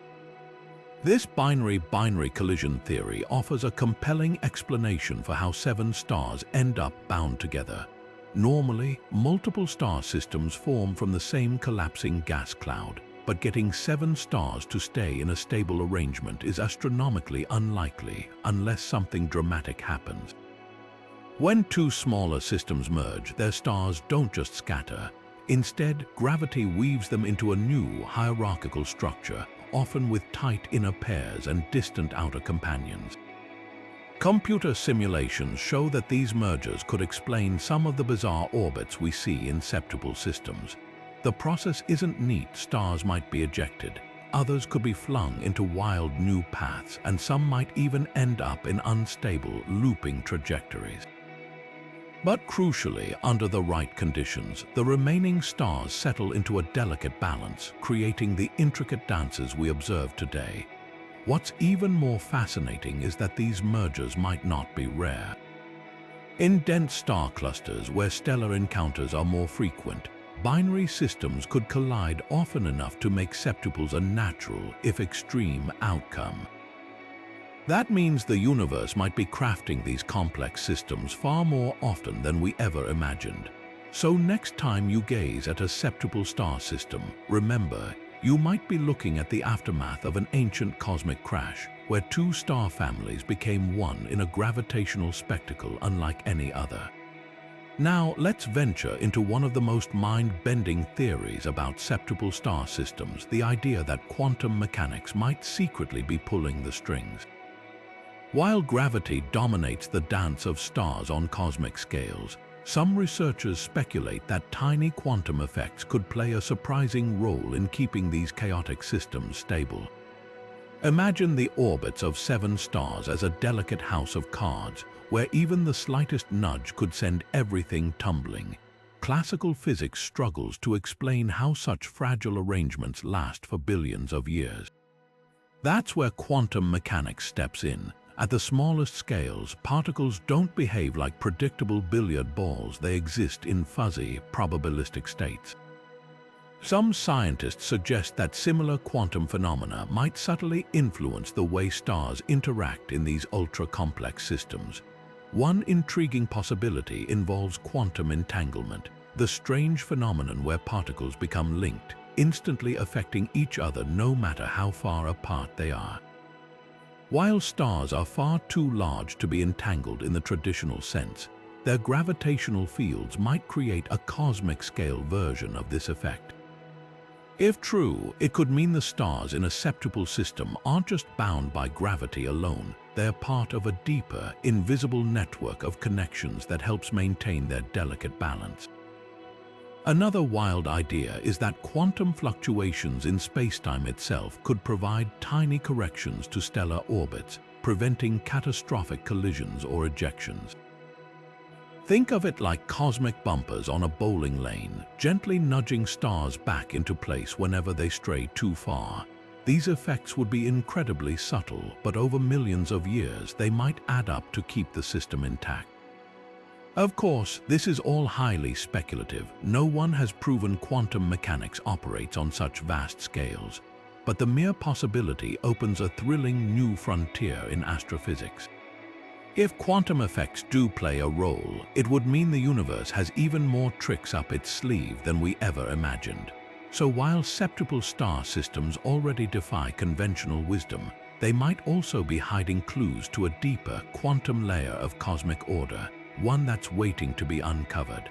This binary collision theory offers a compelling explanation for how 7 stars end up bound together. Normally, multiple star systems form from the same collapsing gas cloud, but getting 7 stars to stay in a stable arrangement is astronomically unlikely unless something dramatic happens. When two smaller systems merge, their stars don't just scatter. Instead, gravity weaves them into a new hierarchical structure, often with tight inner pairs and distant outer companions. Computer simulations show that these mergers could explain some of the bizarre orbits we see in septuple systems. The process isn't neat. Stars might be ejected, others could be flung into wild new paths, and some might even end up in unstable, looping trajectories. But crucially, under the right conditions, the remaining stars settle into a delicate balance, creating the intricate dances we observe today. What's even more fascinating is that these mergers might not be rare. In dense star clusters where stellar encounters are more frequent, binary systems could collide often enough to make septuples a natural, if extreme, outcome. That means the universe might be crafting these complex systems far more often than we ever imagined. So next time you gaze at a septuple star system, remember, you might be looking at the aftermath of an ancient cosmic crash, where 2 star families became one in a gravitational spectacle unlike any other. Now let's venture into one of the most mind-bending theories about septuple star systems: the idea that quantum mechanics might secretly be pulling the strings. While gravity dominates the dance of stars on cosmic scales, some researchers speculate that tiny quantum effects could play a surprising role in keeping these chaotic systems stable. Imagine the orbits of 7 stars as a delicate house of cards, where even the slightest nudge could send everything tumbling. Classical physics struggles to explain how such fragile arrangements last for billions of years. That's where quantum mechanics steps in. At the smallest scales, particles don't behave like predictable billiard balls, they exist in fuzzy, probabilistic states. Some scientists suggest that similar quantum phenomena might subtly influence the way stars interact in these ultra-complex systems. One intriguing possibility involves quantum entanglement, the strange phenomenon where particles become linked, instantly affecting each other no matter how far apart they are. While stars are far too large to be entangled in the traditional sense, their gravitational fields might create a cosmic-scale version of this effect. If true, it could mean the stars in a septuple system aren't just bound by gravity alone, they're part of a deeper, invisible network of connections that helps maintain their delicate balance. Another wild idea is that quantum fluctuations in spacetime itself could provide tiny corrections to stellar orbits, preventing catastrophic collisions or ejections. Think of it like cosmic bumpers on a bowling lane, gently nudging stars back into place whenever they stray too far. These effects would be incredibly subtle, but over millions of years they might add up to keep the system intact. Of course, this is all highly speculative. No one has proven quantum mechanics operates on such vast scales. But the mere possibility opens a thrilling new frontier in astrophysics. If quantum effects do play a role, it would mean the universe has even more tricks up its sleeve than we ever imagined. So while septuple star systems already defy conventional wisdom, they might also be hiding clues to a deeper quantum layer of cosmic order, one that's waiting to be uncovered.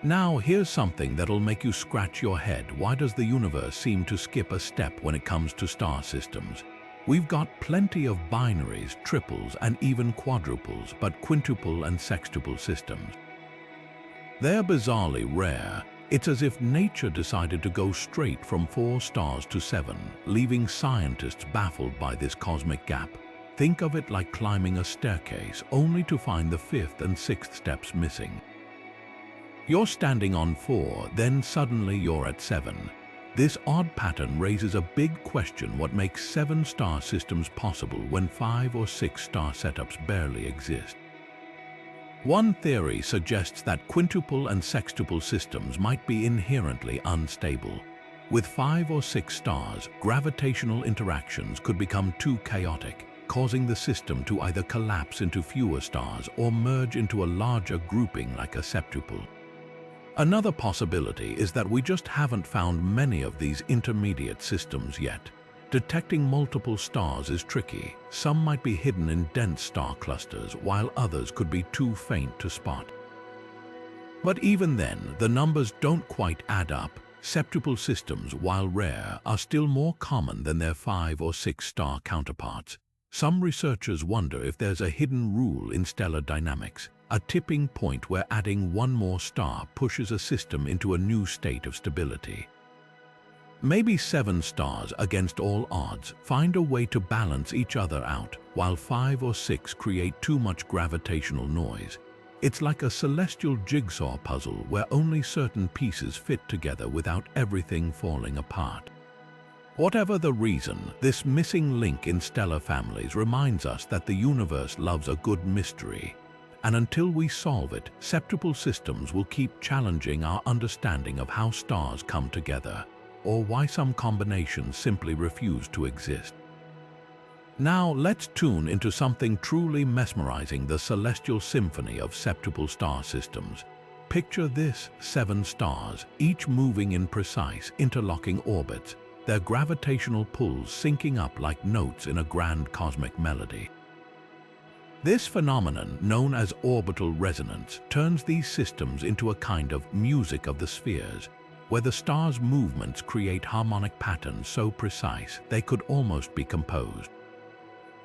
Now here's something that'll make you scratch your head. Why does the universe seem to skip a step when it comes to star systems? We've got plenty of binaries, triples, and even quadruples, but quintuple and sextuple systems. They're bizarrely rare. It's as if nature decided to go straight from 4 stars to 7, leaving scientists baffled by this cosmic gap. Think of it like climbing a staircase, only to find the 5th and 6th steps missing. You're standing on 4, then suddenly you're at 7. This odd pattern raises a big question: what makes 7-star systems possible when 5 or 6-star setups barely exist? One theory suggests that quintuple and sextuple systems might be inherently unstable. With 5 or 6 stars, gravitational interactions could become too chaotic, causing the system to either collapse into fewer stars or merge into a larger grouping like a septuple. Another possibility is that we just haven't found many of these intermediate systems yet. Detecting multiple stars is tricky. Some might be hidden in dense star clusters, while others could be too faint to spot. But even then, the numbers don't quite add up. Septuple systems, while rare, are still more common than their 5 or 6-star counterparts. Some researchers wonder if there's a hidden rule in stellar dynamics, a tipping point where adding one more star pushes a system into a new state of stability. Maybe 7 stars, against all odds, find a way to balance each other out, while 5 or 6 create too much gravitational noise. It's like a celestial jigsaw puzzle where only certain pieces fit together without everything falling apart. Whatever the reason, this missing link in stellar families reminds us that the universe loves a good mystery. And until we solve it, septuple systems will keep challenging our understanding of how stars come together, or why some combinations simply refuse to exist. Now let's tune into something truly mesmerizing: the celestial symphony of septuple star systems. Picture this: 7 stars, each moving in precise, interlocking orbits, their gravitational pulls syncing up like notes in a grand cosmic melody. This phenomenon, known as orbital resonance, turns these systems into a kind of music of the spheres, where the stars' movements create harmonic patterns so precise they could almost be composed.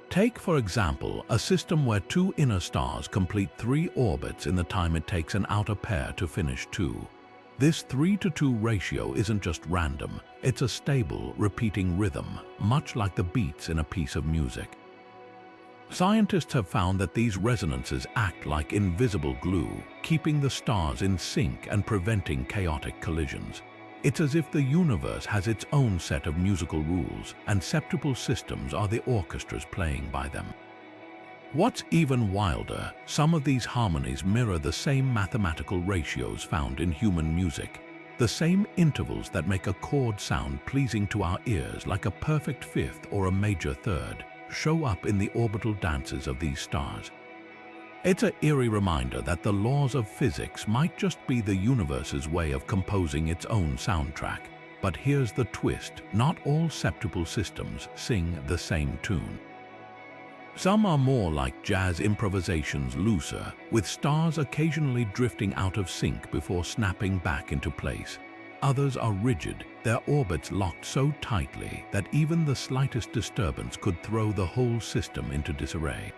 Take, for example, a system where 2 inner stars complete 3 orbits in the time it takes an outer pair to finish 2. This 3-to-2 ratio isn't just random, it's a stable, repeating rhythm, much like the beats in a piece of music. Scientists have found that these resonances act like invisible glue, keeping the stars in sync and preventing chaotic collisions. It's as if the universe has its own set of musical rules, and septuple systems are the orchestras playing by them. What's even wilder, some of these harmonies mirror the same mathematical ratios found in human music, the same intervals that make a chord sound pleasing to our ears, like a perfect fifth or a major third, show up in the orbital dances of these stars. It's an eerie reminder that the laws of physics might just be the universe's way of composing its own soundtrack. But here's the twist: not all septuple systems sing the same tune. Some are more like jazz improvisations, looser, with stars occasionally drifting out of sync before snapping back into place. Others are rigid, their orbits locked so tightly that even the slightest disturbance could throw the whole system into disarray.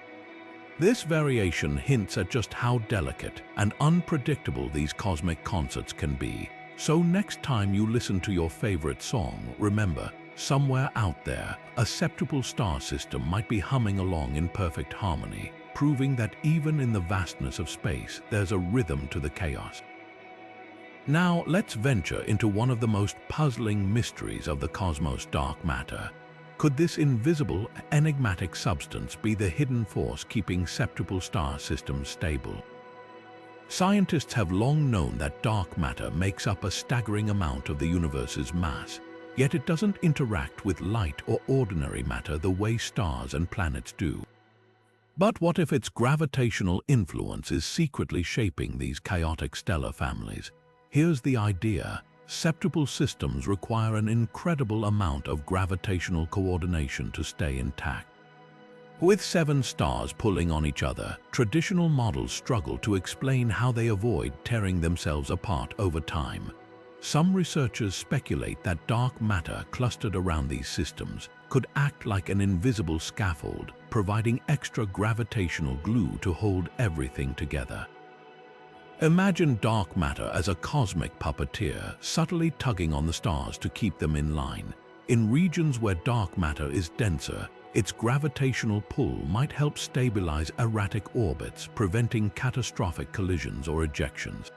This variation hints at just how delicate and unpredictable these cosmic concerts can be. So next time you listen to your favorite song, remember, somewhere out there, a septuple star system might be humming along in perfect harmony, proving that even in the vastness of space, there's a rhythm to the chaos. Now, let's venture into one of the most puzzling mysteries of the cosmos: dark matter. Could this invisible, enigmatic substance be the hidden force keeping septuple star systems stable? Scientists have long known that dark matter makes up a staggering amount of the universe's mass, yet it doesn't interact with light or ordinary matter the way stars and planets do. But what if its gravitational influence is secretly shaping these chaotic stellar families? Here's the idea: septuple systems require an incredible amount of gravitational coordination to stay intact. With 7 stars pulling on each other, traditional models struggle to explain how they avoid tearing themselves apart over time. Some researchers speculate that dark matter clustered around these systems could act like an invisible scaffold, providing extra gravitational glue to hold everything together. Imagine dark matter as a cosmic puppeteer, subtly tugging on the stars to keep them in line. In regions where dark matter is denser, its gravitational pull might help stabilize erratic orbits, preventing catastrophic collisions or ejections.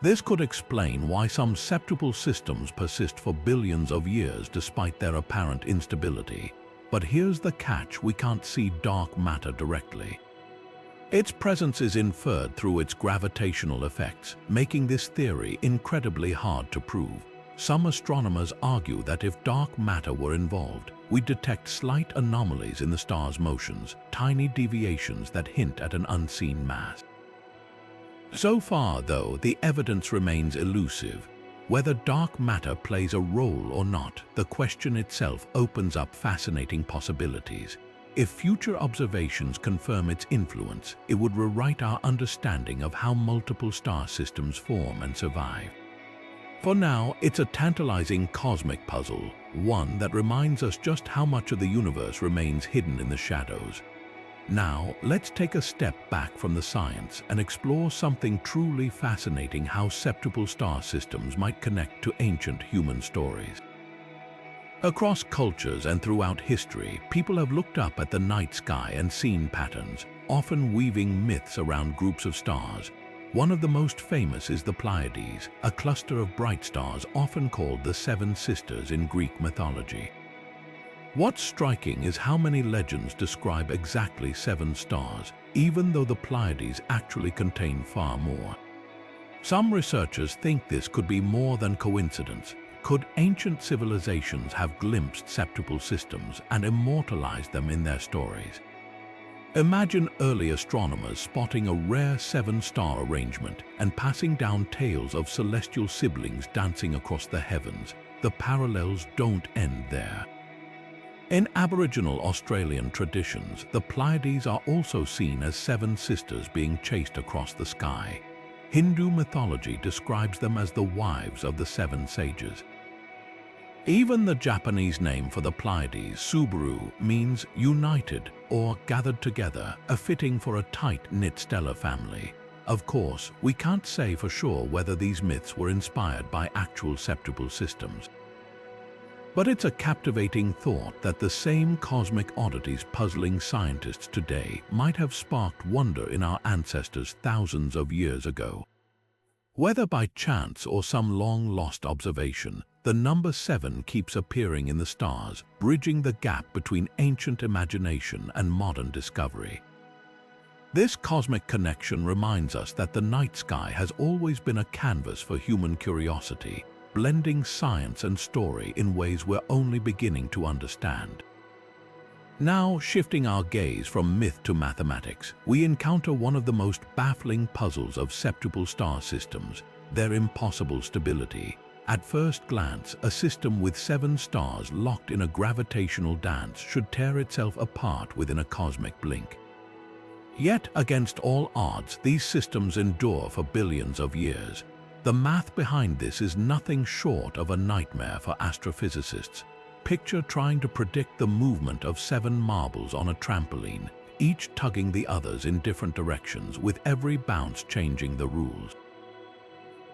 This could explain why some septuple systems persist for billions of years despite their apparent instability. But here's the catch: we can't see dark matter directly. Its presence is inferred through its gravitational effects, making this theory incredibly hard to prove. Some astronomers argue that if dark matter were involved, we'd detect slight anomalies in the star's motions, tiny deviations that hint at an unseen mass. So far, though, the evidence remains elusive. Whether dark matter plays a role or not, the question itself opens up fascinating possibilities. If future observations confirm its influence, it would rewrite our understanding of how multiple star systems form and survive. For now, it's a tantalizing cosmic puzzle, one that reminds us just how much of the universe remains hidden in the shadows. Now, let's take a step back from the science and explore something truly fascinating: how septuple star systems might connect to ancient human stories. Across cultures and throughout history, people have looked up at the night sky and seen patterns, often weaving myths around groups of stars. One of the most famous is the Pleiades, a cluster of bright stars often called the Seven Sisters in Greek mythology. What's striking is how many legends describe exactly 7 stars, even though the Pleiades actually contain far more. Some researchers think this could be more than coincidence. Could ancient civilizations have glimpsed septuple systems and immortalized them in their stories? Imagine early astronomers spotting a rare 7-star arrangement and passing down tales of celestial siblings dancing across the heavens. The parallels don't end there. In Aboriginal Australian traditions, the Pleiades are also seen as 7 sisters being chased across the sky. Hindu mythology describes them as the wives of the 7 sages. Even the Japanese name for the Pleiades, Subaru, means united or gathered together, a fitting for a tight-knit stellar family. Of course, we can't say for sure whether these myths were inspired by actual septuple systems. But it's a captivating thought that the same cosmic oddities puzzling scientists today might have sparked wonder in our ancestors thousands of years ago. Whether by chance or some long-lost observation, the number 7 keeps appearing in the stars, bridging the gap between ancient imagination and modern discovery. This cosmic connection reminds us that the night sky has always been a canvas for human curiosity, blending science and story in ways we're only beginning to understand. Now, shifting our gaze from myth to mathematics, we encounter one of the most baffling puzzles of septuple star systems, their impossible stability. At first glance, a system with 7 stars locked in a gravitational dance should tear itself apart within a cosmic blink. Yet, against all odds, these systems endure for billions of years. The math behind this is nothing short of a nightmare for astrophysicists. Picture trying to predict the movement of 7 marbles on a trampoline, each tugging the others in different directions, with every bounce changing the rules.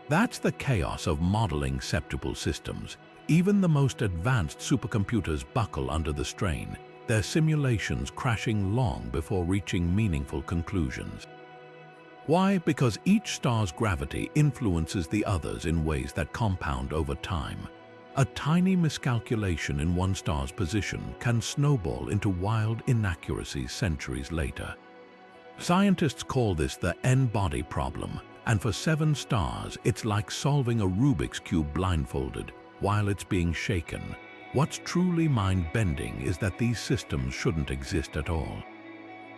That's the chaos of modeling septuple systems. Even the most advanced supercomputers buckle under the strain, their simulations crashing long before reaching meaningful conclusions. Why? Because each star's gravity influences the others in ways that compound over time. A tiny miscalculation in one star's position can snowball into wild inaccuracies centuries later. Scientists call this the N-body problem, and for 7 stars, it's like solving a Rubik's Cube blindfolded while it's being shaken. What's truly mind-bending is that these systems shouldn't exist at all.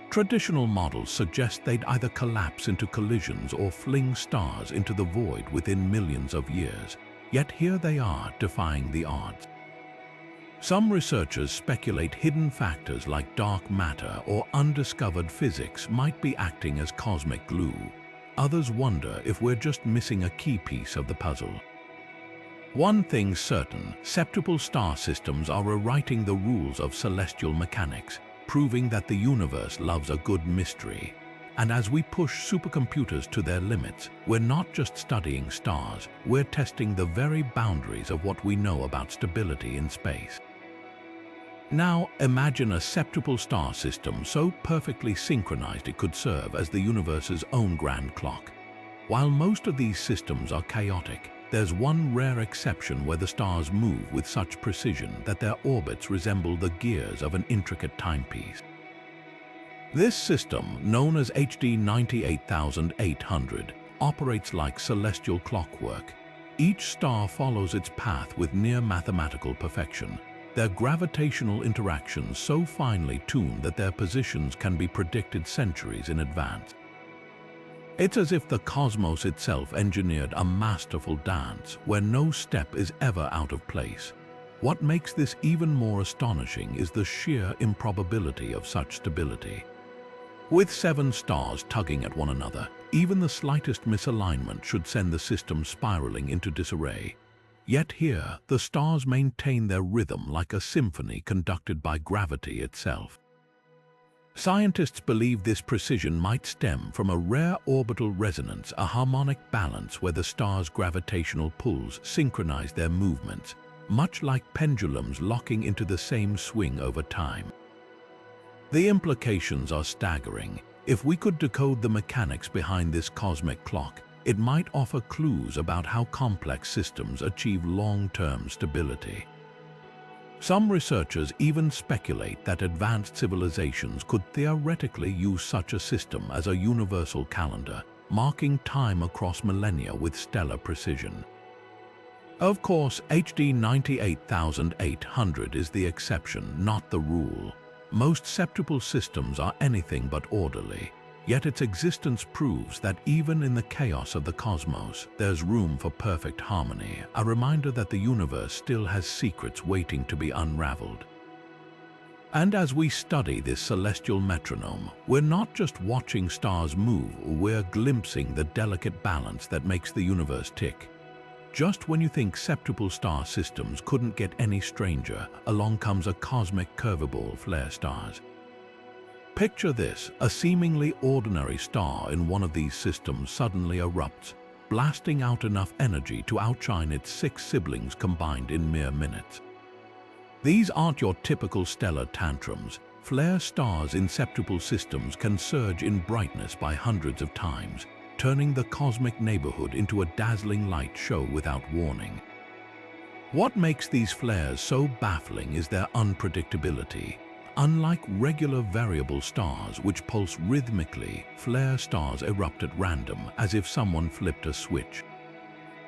Traditional models suggest they'd either collapse into collisions or fling stars into the void within millions of years. Yet here they are, defying the odds. Some researchers speculate hidden factors like dark matter or undiscovered physics might be acting as cosmic glue. Others wonder if we're just missing a key piece of the puzzle. One thing's certain, septuple star systems are rewriting the rules of celestial mechanics, proving that the universe loves a good mystery. And as we push supercomputers to their limits, we're not just studying stars, we're testing the very boundaries of what we know about stability in space. Now, imagine a septuple star system so perfectly synchronized it could serve as the universe's own grand clock. While most of these systems are chaotic, there's one rare exception where the stars move with such precision that their orbits resemble the gears of an intricate timepiece. This system, known as HD 98800, operates like celestial clockwork. Each star follows its path with near mathematical perfection, their gravitational interactions so finely tuned that their positions can be predicted centuries in advance. It's as if the cosmos itself engineered a masterful dance where no step is ever out of place. What makes this even more astonishing is the sheer improbability of such stability. With 7 stars tugging at one another, even the slightest misalignment should send the system spiraling into disarray. Yet here, the stars maintain their rhythm like a symphony conducted by gravity itself. Scientists believe this precision might stem from a rare orbital resonance, a harmonic balance where the stars' gravitational pulls synchronize their movements, much like pendulums locking into the same swing over time. The implications are staggering. If we could decode the mechanics behind this cosmic clock, it might offer clues about how complex systems achieve long-term stability. Some researchers even speculate that advanced civilizations could theoretically use such a system as a universal calendar, marking time across millennia with stellar precision. Of course, HD 98800 is the exception, not the rule. Most septuple systems are anything but orderly, yet its existence proves that even in the chaos of the cosmos, there's room for perfect harmony, a reminder that the universe still has secrets waiting to be unraveled. And as we study this celestial metronome, we're not just watching stars move, we're glimpsing the delicate balance that makes the universe tick. Just when you think septuple star systems couldn't get any stranger, along comes a cosmic curveball flare stars. Picture this, a seemingly ordinary star in one of these systems suddenly erupts, blasting out enough energy to outshine its 6 siblings combined in mere minutes. These aren't your typical stellar tantrums. Flare stars in septuple systems can surge in brightness by hundreds of times, turning the cosmic neighborhood into a dazzling light show without warning. What makes these flares so baffling is their unpredictability. Unlike regular variable stars which pulse rhythmically, flare stars erupt at random, as if someone flipped a switch.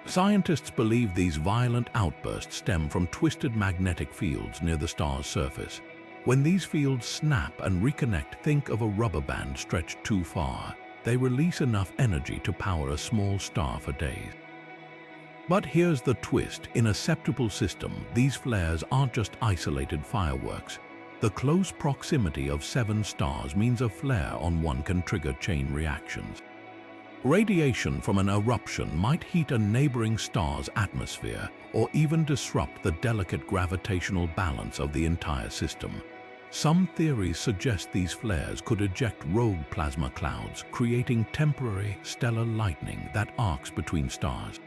Scientists believe these violent outbursts stem from twisted magnetic fields near the star's surface. When these fields snap and reconnect, think of a rubber band stretched too far. They release enough energy to power a small star for days. But here's the twist. In a septuple system, these flares aren't just isolated fireworks. The close proximity of 7 stars means a flare on one can trigger chain reactions. Radiation from an eruption might heat a neighboring star's atmosphere or even disrupt the delicate gravitational balance of the entire system. Some theories suggest these flares could eject rogue plasma clouds, creating temporary stellar lightning that arcs between stars.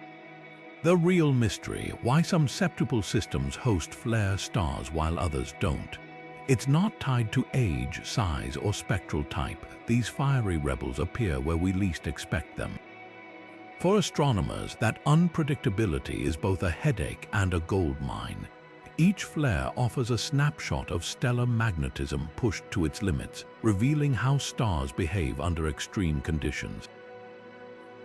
The real mystery: why some septuple systems host flare stars while others don't. It's not tied to age, size, or spectral type. These fiery rebels appear where we least expect them. For astronomers, that unpredictability is both a headache and a goldmine. Each flare offers a snapshot of stellar magnetism pushed to its limits, revealing how stars behave under extreme conditions.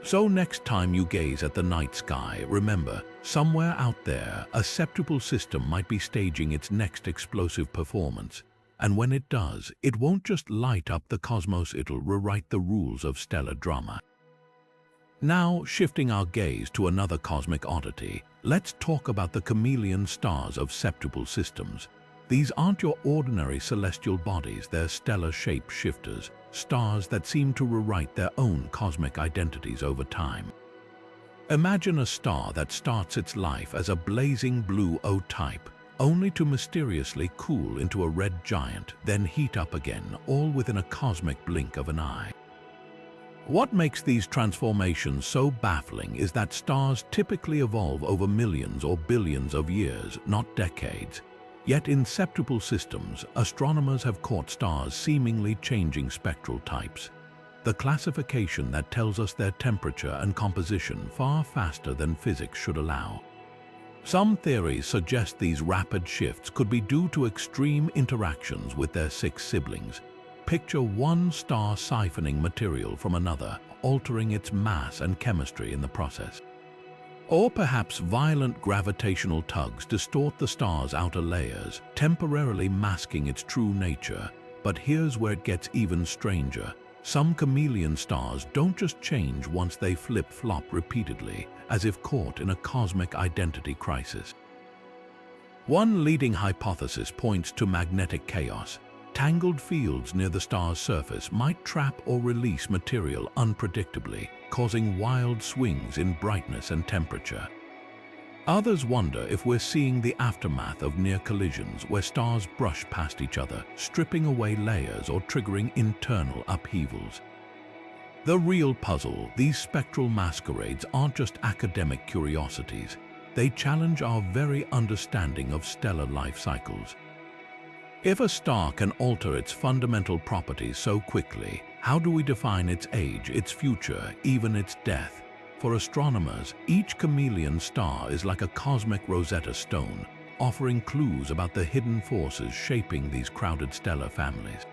So next time you gaze at the night sky, remember, somewhere out there, a septuple system might be staging its next explosive performance. And when it does, it won't just light up the cosmos, it'll rewrite the rules of stellar drama. Now, shifting our gaze to another cosmic oddity, let's talk about the chameleon stars of septuple systems. These aren't your ordinary celestial bodies, they're stellar shape-shifters, stars that seem to rewrite their own cosmic identities over time. Imagine a star that starts its life as a blazing blue O-type, only to mysteriously cool into a red giant, then heat up again, all within a cosmic blink of an eye. What makes these transformations so baffling is that stars typically evolve over millions or billions of years, not decades. Yet in septuple systems, astronomers have caught stars seemingly changing spectral types. The classification that tells us their temperature and composition far faster than physics should allow. Some theories suggest these rapid shifts could be due to extreme interactions with their 6 siblings. Picture one star siphoning material from another, altering its mass and chemistry in the process. Or perhaps violent gravitational tugs distort the star's outer layers, temporarily masking its true nature. But here's where it gets even stranger. Some chameleon stars don't just change once they flip-flop repeatedly, as if caught in a cosmic identity crisis. One leading hypothesis points to magnetic chaos. Tangled fields near the star's surface might trap or release material unpredictably, causing wild swings in brightness and temperature. Others wonder if we're seeing the aftermath of near collisions where stars brush past each other, stripping away layers or triggering internal upheavals. The real puzzle: these spectral masquerades aren't just academic curiosities. They challenge our very understanding of stellar life cycles. If a star can alter its fundamental properties so quickly, how do we define its age, its future, even its death? For astronomers, each chameleon star is like a cosmic Rosetta Stone, offering clues about the hidden forces shaping these crowded stellar families.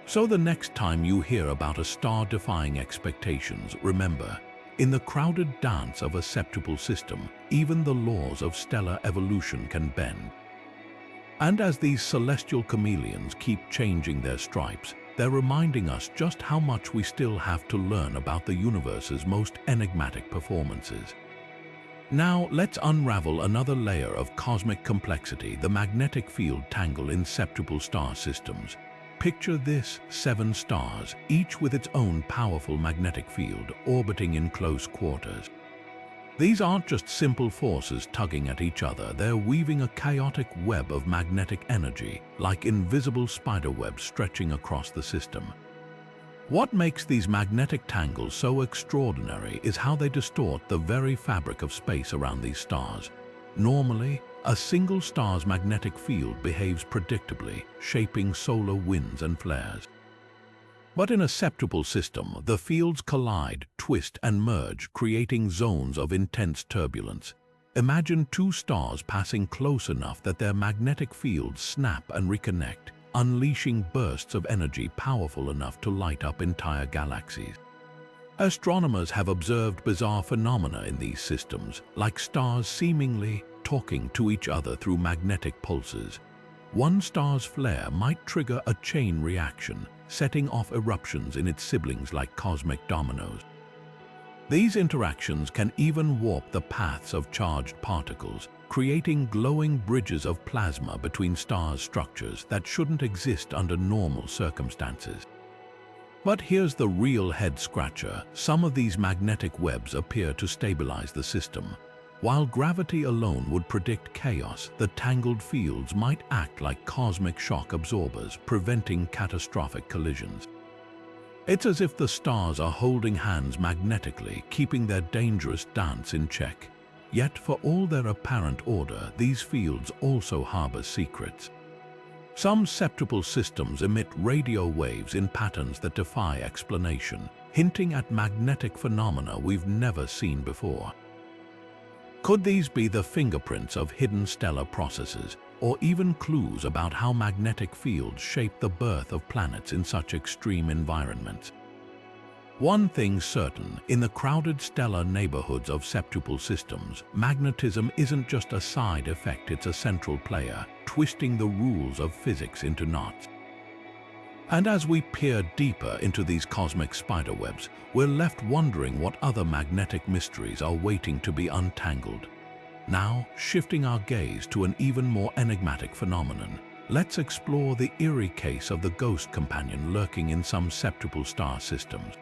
So the next time you hear about a star defying expectations, remember, in the crowded dance of a septuple system, even the laws of stellar evolution can bend. And as these celestial chameleons keep changing their stripes, they're reminding us just how much we still have to learn about the universe's most enigmatic performances. Now, let's unravel another layer of cosmic complexity: the magnetic field tangle in septuple star systems. Picture this: 7 stars, each with its own powerful magnetic field, orbiting in close quarters. These aren't just simple forces tugging at each other, they're weaving a chaotic web of magnetic energy, like invisible spiderwebs stretching across the system. What makes these magnetic tangles so extraordinary is how they distort the very fabric of space around these stars. Normally, a single star's magnetic field behaves predictably, shaping solar winds and flares. But in a septuple system, the fields collide, twist, and merge, creating zones of intense turbulence. Imagine two stars passing close enough that their magnetic fields snap and reconnect, unleashing bursts of energy powerful enough to light up entire galaxies. Astronomers have observed bizarre phenomena in these systems, like stars seemingly talking to each other through magnetic pulses. One star's flare might trigger a chain reaction, setting off eruptions in its siblings like cosmic dominoes. These interactions can even warp the paths of charged particles, creating glowing bridges of plasma between stars' structures that shouldn't exist under normal circumstances. But here's the real head-scratcher. Some of these magnetic webs appear to stabilize the system. While gravity alone would predict chaos, the tangled fields might act like cosmic shock absorbers, preventing catastrophic collisions. It's as if the stars are holding hands magnetically, keeping their dangerous dance in check. Yet, for all their apparent order, these fields also harbor secrets. Some septuple systems emit radio waves in patterns that defy explanation, hinting at magnetic phenomena we've never seen before. Could these be the fingerprints of hidden stellar processes, or even clues about how magnetic fields shape the birth of planets in such extreme environments? One thing's certain, in the crowded stellar neighborhoods of septuple systems, magnetism isn't just a side effect, it's a central player, twisting the rules of physics into knots. And as we peer deeper into these cosmic spiderwebs, we're left wondering what other magnetic mysteries are waiting to be untangled. Now, shifting our gaze to an even more enigmatic phenomenon, let's explore the eerie case of the ghost companion lurking in some septuple star systems.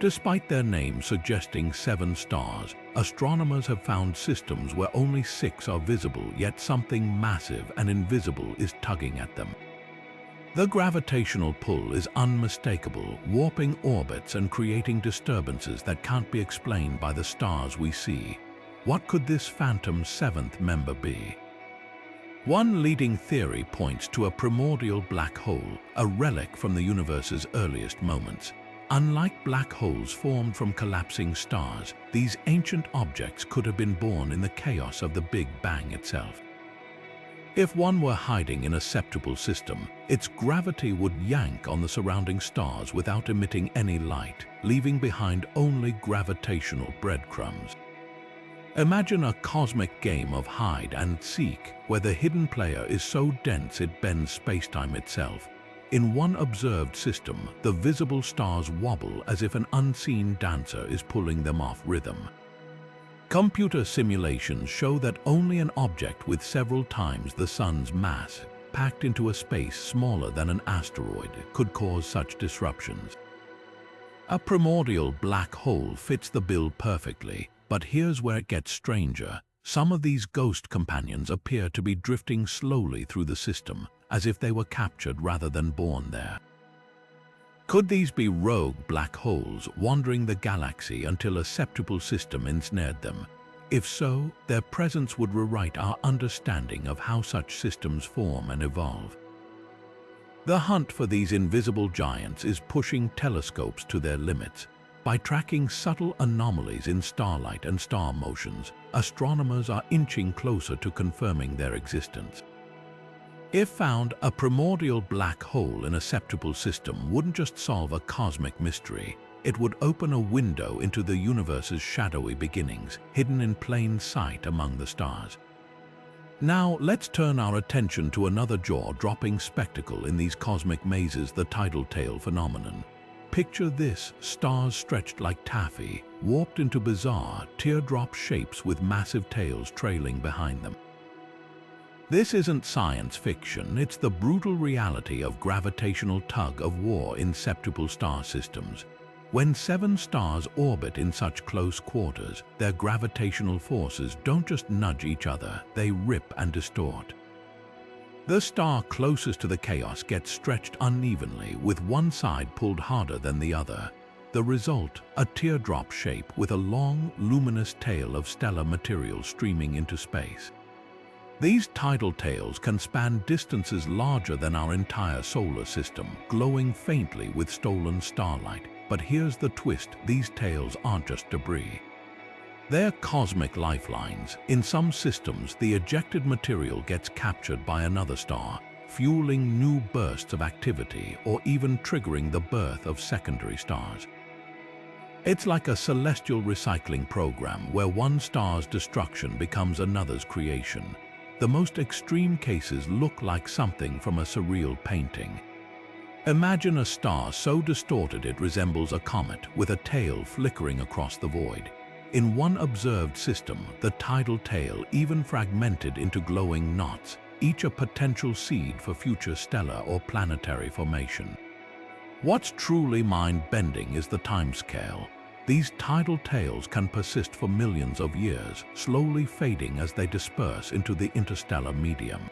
Despite their names suggesting 7 stars, astronomers have found systems where only 6 are visible, yet something massive and invisible is tugging at them. The gravitational pull is unmistakable, warping orbits and creating disturbances that can't be explained by the stars we see. What could this phantom 7th member be? One leading theory points to a primordial black hole, a relic from the universe's earliest moments. Unlike black holes formed from collapsing stars, these ancient objects could have been born in the chaos of the Big Bang itself. If one were hiding in a septuple system, its gravity would yank on the surrounding stars without emitting any light, leaving behind only gravitational breadcrumbs. Imagine a cosmic game of hide and seek, where the hidden player is so dense it bends spacetime itself. In one observed system, the visible stars wobble as if an unseen dancer is pulling them off rhythm. Computer simulations show that only an object with several times the Sun's mass, packed into a space smaller than an asteroid, could cause such disruptions. A primordial black hole fits the bill perfectly, but here's where it gets stranger. Some of these ghost companions appear to be drifting slowly through the system, as if they were captured rather than born there. Could these be rogue black holes wandering the galaxy until a septuple system ensnared them? If so, their presence would rewrite our understanding of how such systems form and evolve. The hunt for these invisible giants is pushing telescopes to their limits. By tracking subtle anomalies in starlight and star motions, astronomers are inching closer to confirming their existence. If found, a primordial black hole in a septuple system wouldn't just solve a cosmic mystery, it would open a window into the universe's shadowy beginnings, hidden in plain sight among the stars. Now, let's turn our attention to another jaw-dropping spectacle in these cosmic mazes, the tidal tail phenomenon. Picture this: stars stretched like taffy, warped into bizarre, teardrop shapes with massive tails trailing behind them. This isn't science fiction, it's the brutal reality of gravitational tug-of-war in septuple star systems. When 7 stars orbit in such close quarters, their gravitational forces don't just nudge each other, they rip and distort. The star closest to the chaos gets stretched unevenly, with one side pulled harder than the other. The result, a teardrop shape with a long, luminous tail of stellar material streaming into space. These tidal tails can span distances larger than our entire solar system, glowing faintly with stolen starlight. But here's the twist, these tails aren't just debris. They're cosmic lifelines. In some systems, the ejected material gets captured by another star, fueling new bursts of activity or even triggering the birth of secondary stars. It's like a celestial recycling program where one star's destruction becomes another's creation. The most extreme cases look like something from a surreal painting. Imagine a star so distorted it resembles a comet with a tail flickering across the void. In one observed system, the tidal tail even fragmented into glowing knots, each a potential seed for future stellar or planetary formation. What's truly mind-bending is the timescale. These tidal tails can persist for millions of years, slowly fading as they disperse into the interstellar medium.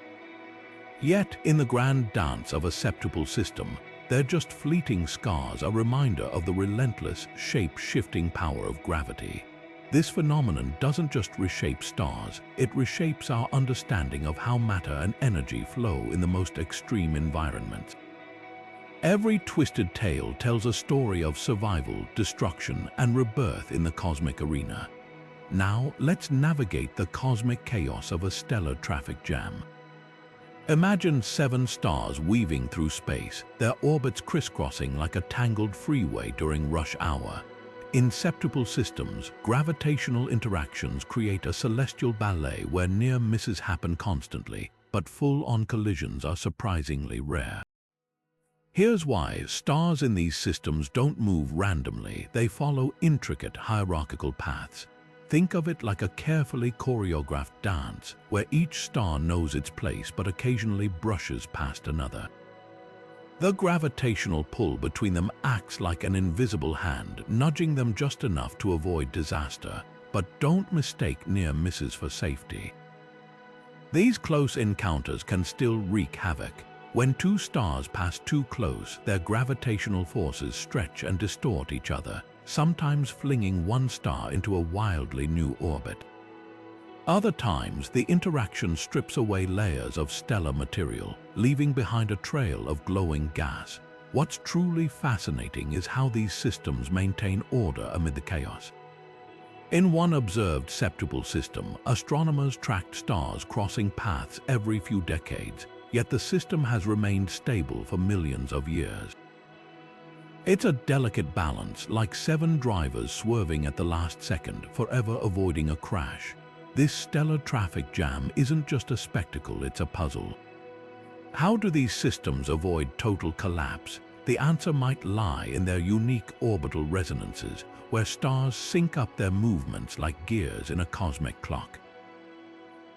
Yet, in the grand dance of a septuple system, they're just fleeting scars, a reminder of the relentless, shape-shifting power of gravity. This phenomenon doesn't just reshape stars, it reshapes our understanding of how matter and energy flow in the most extreme environments. Every twisted tail tells a story of survival, destruction, and rebirth in the cosmic arena. Now, let's navigate the cosmic chaos of a stellar traffic jam. Imagine 7 stars weaving through space, their orbits crisscrossing like a tangled freeway during rush hour. In septuple systems, gravitational interactions create a celestial ballet where near misses happen constantly, but full-on collisions are surprisingly rare. Here's why: stars in these systems don't move randomly, they follow intricate hierarchical paths. Think of it like a carefully choreographed dance, where each star knows its place but occasionally brushes past another. The gravitational pull between them acts like an invisible hand, nudging them just enough to avoid disaster. But don't mistake near misses for safety. These close encounters can still wreak havoc. When 2 stars pass too close, their gravitational forces stretch and distort each other, sometimes flinging one star into a wildly new orbit. Other times, the interaction strips away layers of stellar material, leaving behind a trail of glowing gas. What's truly fascinating is how these systems maintain order amid the chaos. In one observed septuple system, astronomers tracked stars crossing paths every few decades, yet the system has remained stable for millions of years. It's a delicate balance, like 7 drivers swerving at the last second, forever avoiding a crash. This stellar traffic jam isn't just a spectacle, it's a puzzle. How do these systems avoid total collapse? The answer might lie in their unique orbital resonances, where stars sync up their movements like gears in a cosmic clock.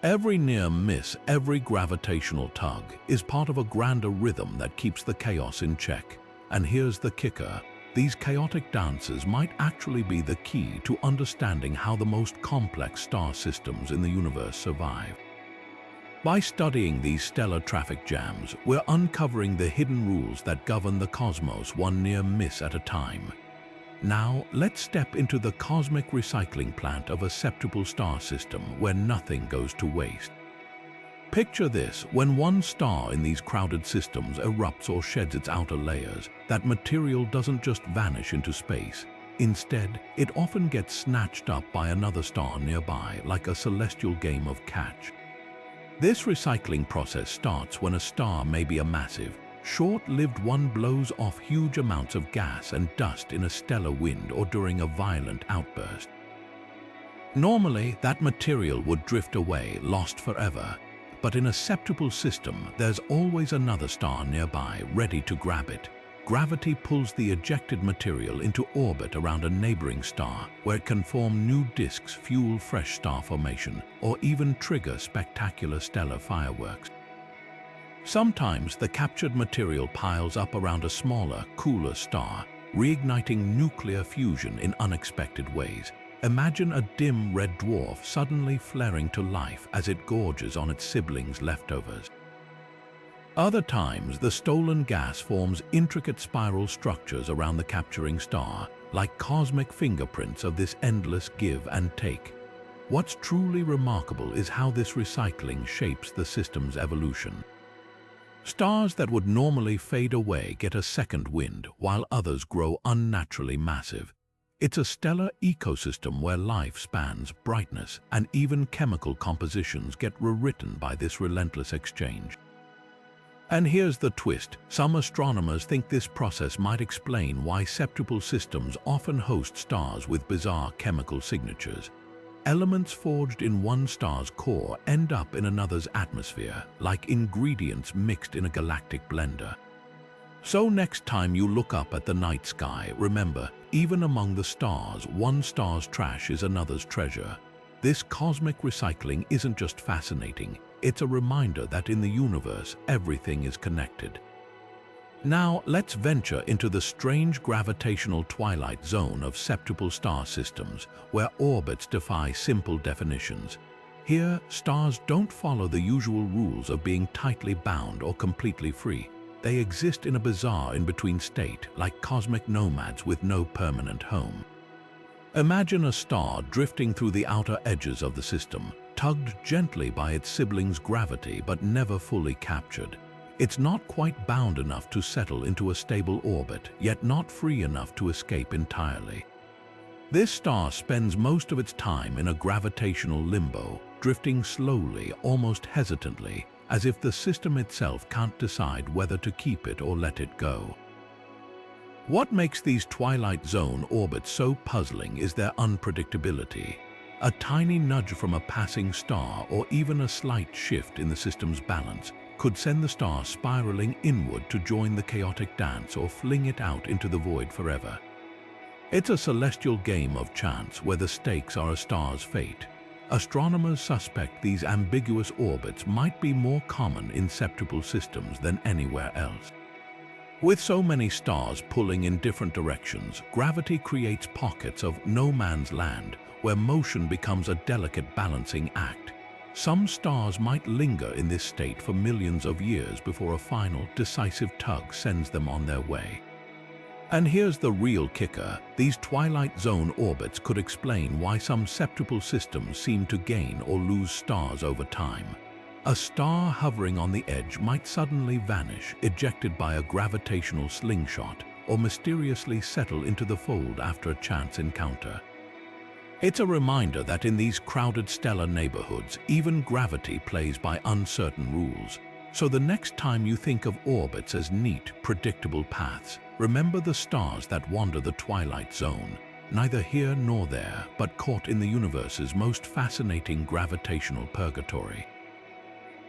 Every near miss, every gravitational tug, is part of a grander rhythm that keeps the chaos in check. And here's the kicker: these chaotic dances might actually be the key to understanding how the most complex star systems in the universe survive. By studying these stellar traffic jams, we're uncovering the hidden rules that govern the cosmos, one near miss at a time. Now, let's step into the cosmic recycling plant of a septuple star system where nothing goes to waste. Picture this: when one star in these crowded systems erupts or sheds its outer layers, that material doesn't just vanish into space. Instead, it often gets snatched up by another star nearby, like a celestial game of catch. This recycling process starts when a star may be a massive, short-lived one blows off huge amounts of gas and dust in a stellar wind or during a violent outburst. Normally, that material would drift away, lost forever. But in a septuple system, there's always another star nearby, ready to grab it. Gravity pulls the ejected material into orbit around a neighboring star, where it can form new disks, fuel fresh star formation, or even trigger spectacular stellar fireworks. Sometimes the captured material piles up around a smaller, cooler star, reigniting nuclear fusion in unexpected ways. Imagine a dim red dwarf suddenly flaring to life as it gorges on its siblings' leftovers. Other times, the stolen gas forms intricate spiral structures around the capturing star, like cosmic fingerprints of this endless give and take. What's truly remarkable is how this recycling shapes the system's evolution. Stars that would normally fade away get a second wind, while others grow unnaturally massive. It's a stellar ecosystem where life spans, brightness, and even chemical compositions get rewritten by this relentless exchange. And here's the twist. Some astronomers think this process might explain why septuple systems often host stars with bizarre chemical signatures. Elements forged in one star's core end up in another's atmosphere, like ingredients mixed in a galactic blender. So next time you look up at the night sky, remember, even among the stars, one star's trash is another's treasure. This cosmic recycling isn't just fascinating, it's a reminder that in the universe, everything is connected. Now, let's venture into the strange gravitational twilight zone of septuple star systems, where orbits defy simple definitions. Here, stars don't follow the usual rules of being tightly bound or completely free. They exist in a bizarre in-between state, like cosmic nomads with no permanent home. Imagine a star drifting through the outer edges of the system, tugged gently by its sibling's gravity but never fully captured. It's not quite bound enough to settle into a stable orbit, yet not free enough to escape entirely. This star spends most of its time in a gravitational limbo, drifting slowly, almost hesitantly, as if the system itself can't decide whether to keep it or let it go. What makes these twilight zone orbits so puzzling is their unpredictability. A tiny nudge from a passing star or even a slight shift in the system's balance could send the star spiraling inward to join the chaotic dance or fling it out into the void forever. It's a celestial game of chance where the stakes are a star's fate. Astronomers suspect these ambiguous orbits might be more common in septuple systems than anywhere else. With so many stars pulling in different directions, gravity creates pockets of no man's land where motion becomes a delicate balancing act. Some stars might linger in this state for millions of years before a final, decisive tug sends them on their way. And here's the real kicker. These twilight zone orbits could explain why some septuple systems seem to gain or lose stars over time. A star hovering on the edge might suddenly vanish, ejected by a gravitational slingshot, or mysteriously settle into the fold after a chance encounter. It's a reminder that in these crowded stellar neighborhoods, even gravity plays by uncertain rules. So the next time you think of orbits as neat, predictable paths, remember the stars that wander the twilight zone, neither here nor there, but caught in the universe's most fascinating gravitational purgatory.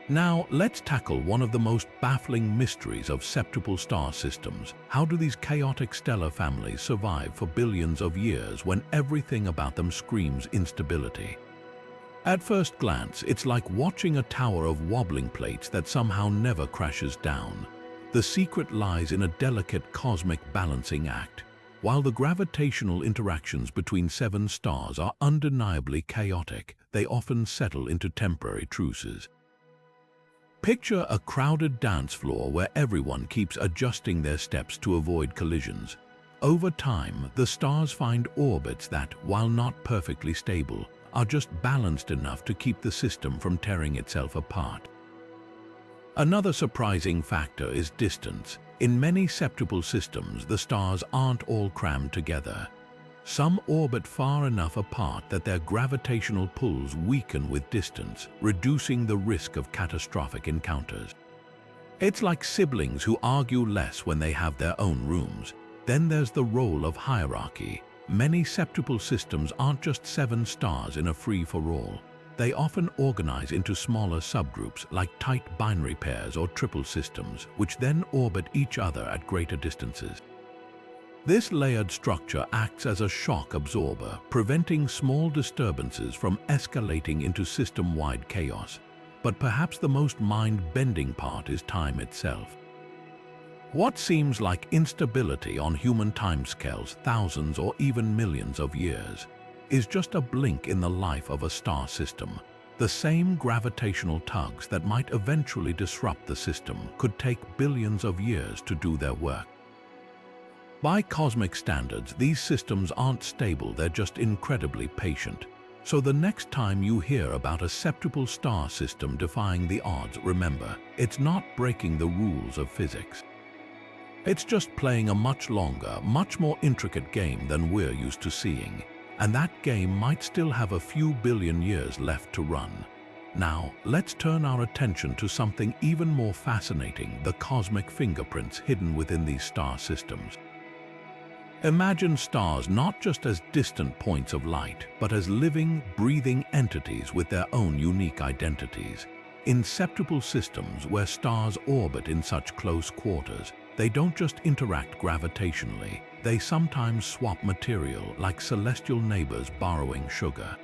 Now, let's tackle one of the most baffling mysteries of septuple star systems. How do these chaotic stellar families survive for billions of years when everything about them screams instability? At first glance, it's like watching a tower of wobbling plates that somehow never crashes down. The secret lies in a delicate cosmic balancing act. While the gravitational interactions between 7 stars are undeniably chaotic, they often settle into temporary truces. Picture a crowded dance floor where everyone keeps adjusting their steps to avoid collisions. Over time, the stars find orbits that, while not perfectly stable, are just balanced enough to keep the system from tearing itself apart. Another surprising factor is distance. In many septuple systems, the stars aren't all crammed together. Some orbit far enough apart that their gravitational pulls weaken with distance, reducing the risk of catastrophic encounters. It's like siblings who argue less when they have their own rooms. Then there's the role of hierarchy. Many septuple systems aren't just 7 stars in a free-for-all. They often organize into smaller subgroups like tight binary pairs or triple systems, which then orbit each other at greater distances. This layered structure acts as a shock absorber, preventing small disturbances from escalating into system-wide chaos. But perhaps the most mind-bending part is time itself. What seems like instability on human timescales, thousands or even millions of years, is just a blink in the life of a star system. The same gravitational tugs that might eventually disrupt the system could take billions of years to do their work. By cosmic standards, these systems aren't stable, they're just incredibly patient. So the next time you hear about a septuple star system defying the odds, remember, it's not breaking the rules of physics. It's just playing a much longer, much more intricate game than we're used to seeing. And that game might still have a few billion years left to run. Now, let's turn our attention to something even more fascinating: the cosmic fingerprints hidden within these star systems. Imagine stars not just as distant points of light, but as living, breathing entities with their own unique identities. In septuple systems where stars orbit in such close quarters, they don't just interact gravitationally, they sometimes swap material like celestial neighbors borrowing sugar.